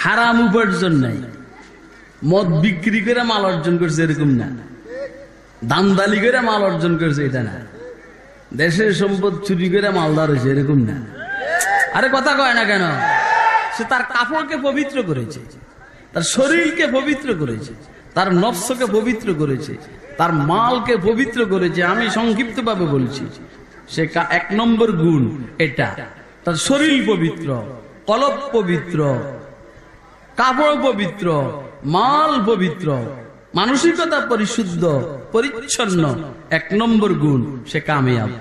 হারাম উপার্জন নাই, মদ বিক্রি করে মাল অর্জন করছে এরকম না, দামদালি করে মাল অর্জন করছে এটা না, দেশের সম্পদ চুরি করে মালদার হয়েছে এরকম না। আরে কথা কয় না কেন? সে তার কাপড়কে পবিত্র করেছে, তার শরীরকে পবিত্র করেছে, তার নফসকে পবিত্র করেছে, তার মালকে পবিত্র করেছে। আমি সংক্ষিপ্ত ভাবে বলছি, সে 1 নম্বর গুণ এটা। তার শরীর পবিত্র, কলব পবিত্র, কাপড় পবিত্র, মাল পবিত্র, মানসিকতা পরিশুদ্ধ পরিচ্ছন্ন। 1 নম্বর গুণ, সে কামিয়াব।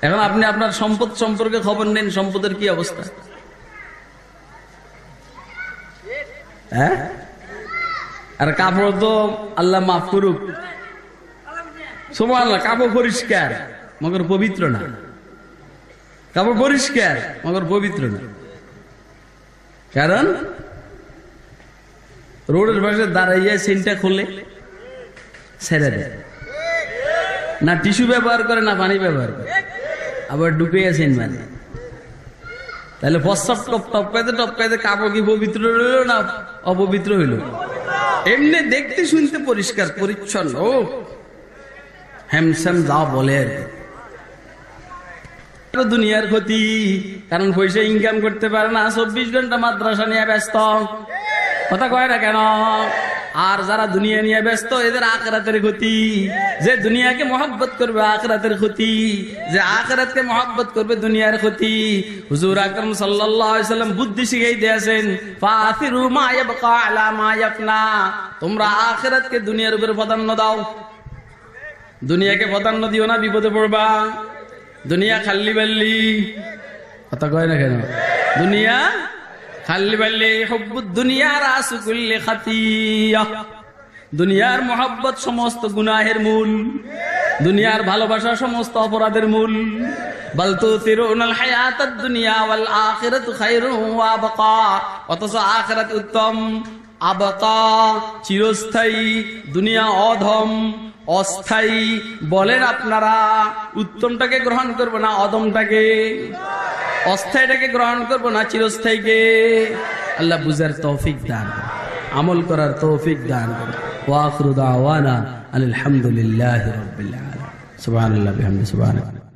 এখন আপনি আপনার সম্পদ সম্পর্কে খবর নেন, সম্পদের কি অবস্থা? হ্যাঁ? আর কাপড় তো আল্লাহ মাফ করুক, সুবহানাল্লাহ, কাপড় পরিষ্কার মগর পবিত্র না। কাপড় পরিষ্কার মগর পবিত্র না। কারণ রোডের পাশে দাঁড়াইয়া সেন্টটা খুলে ছেড়ে দেয়, না টিস্যু ব্যবহার করে না পানি ব্যবহার করে, আবার ঢুকে সেন মানে। তাহলে প্রস্রাব টপকাইতে কাপড় কি পবিত্র হইল না অপবিত্র হইল? এমনি দেখতে শুনতে পরিষ্কার পরিচ্ছন্ন, ও হ্যামস্যাম যা বলে। দুনিয়ার ক্ষতি, কারণ পয়সা ইনকাম করতে পারে না, 24 ঘন্টা মাদ্রাসা নিয়ে ব্যস্ত। কথা কয় না কেন? আর যারা দুনিয়া নিয়ে ব্যস্ত এদের আখিরাতের ক্ষতি। যে দুনিয়াকে মহব্বত করবে আখিরাতের ক্ষতি, যে আখিরাতকে মহব্বত করবে দুনিয়ার ক্ষতি। হুজুর আকরাম সাল্লাল্লাহু আলাইহি ওয়াসাল্লাম বুদ্ধি শিখাই দিয়েছেন, ফাআসিরু মা ইয়াবকা আলা মা ইয়াফনা। তোমরা আখিরাতকে দুনিয়ার উপরে প্রাধান্য দাও, দুনিয়াকে প্রাধান্য দিও না, বিপদে পড়বা। দুনিয়া খাল্লি বাল্লি, কথা কয় না কেন? দুনিয়া খাল্লি বাল্লি, হুব্বুদ দুনিয়া রাসু কুল্লি খাতিয়া। দুনিয়ার মহব্বত সমস্ত গুনাহের মূল, দুনিয়ার ভালোবাসা সমস্ত অপরাধের মূল। বাল তুসিরুনাল হায়াতাদ দুনিয়া ওয়াল আখিরাতু খায়রুন ওয়া আবকা। অথচ আখিরাত উত্তম, আবাকা চিরস্থায়ী, দুনিয়া অধম অস্থায়ী। বলেন আপনারা উত্তমটাকে গ্রহণ করবো না অধমটাকে? অস্থায়ীটাকে গ্রহণ করবো না চিরস্থায়ীকে? আল্লাহ বুঝার তৌফিক দান করুন, আমল করার তৌফিক দান করুন। ওয়া আখিরু দাওয়ানা আলহামদুলিল্লাহি রাব্বিল আলামিন। সুবহানাল্লাহি ওয়া বিহামদিহি সুবহানাল্লাহ।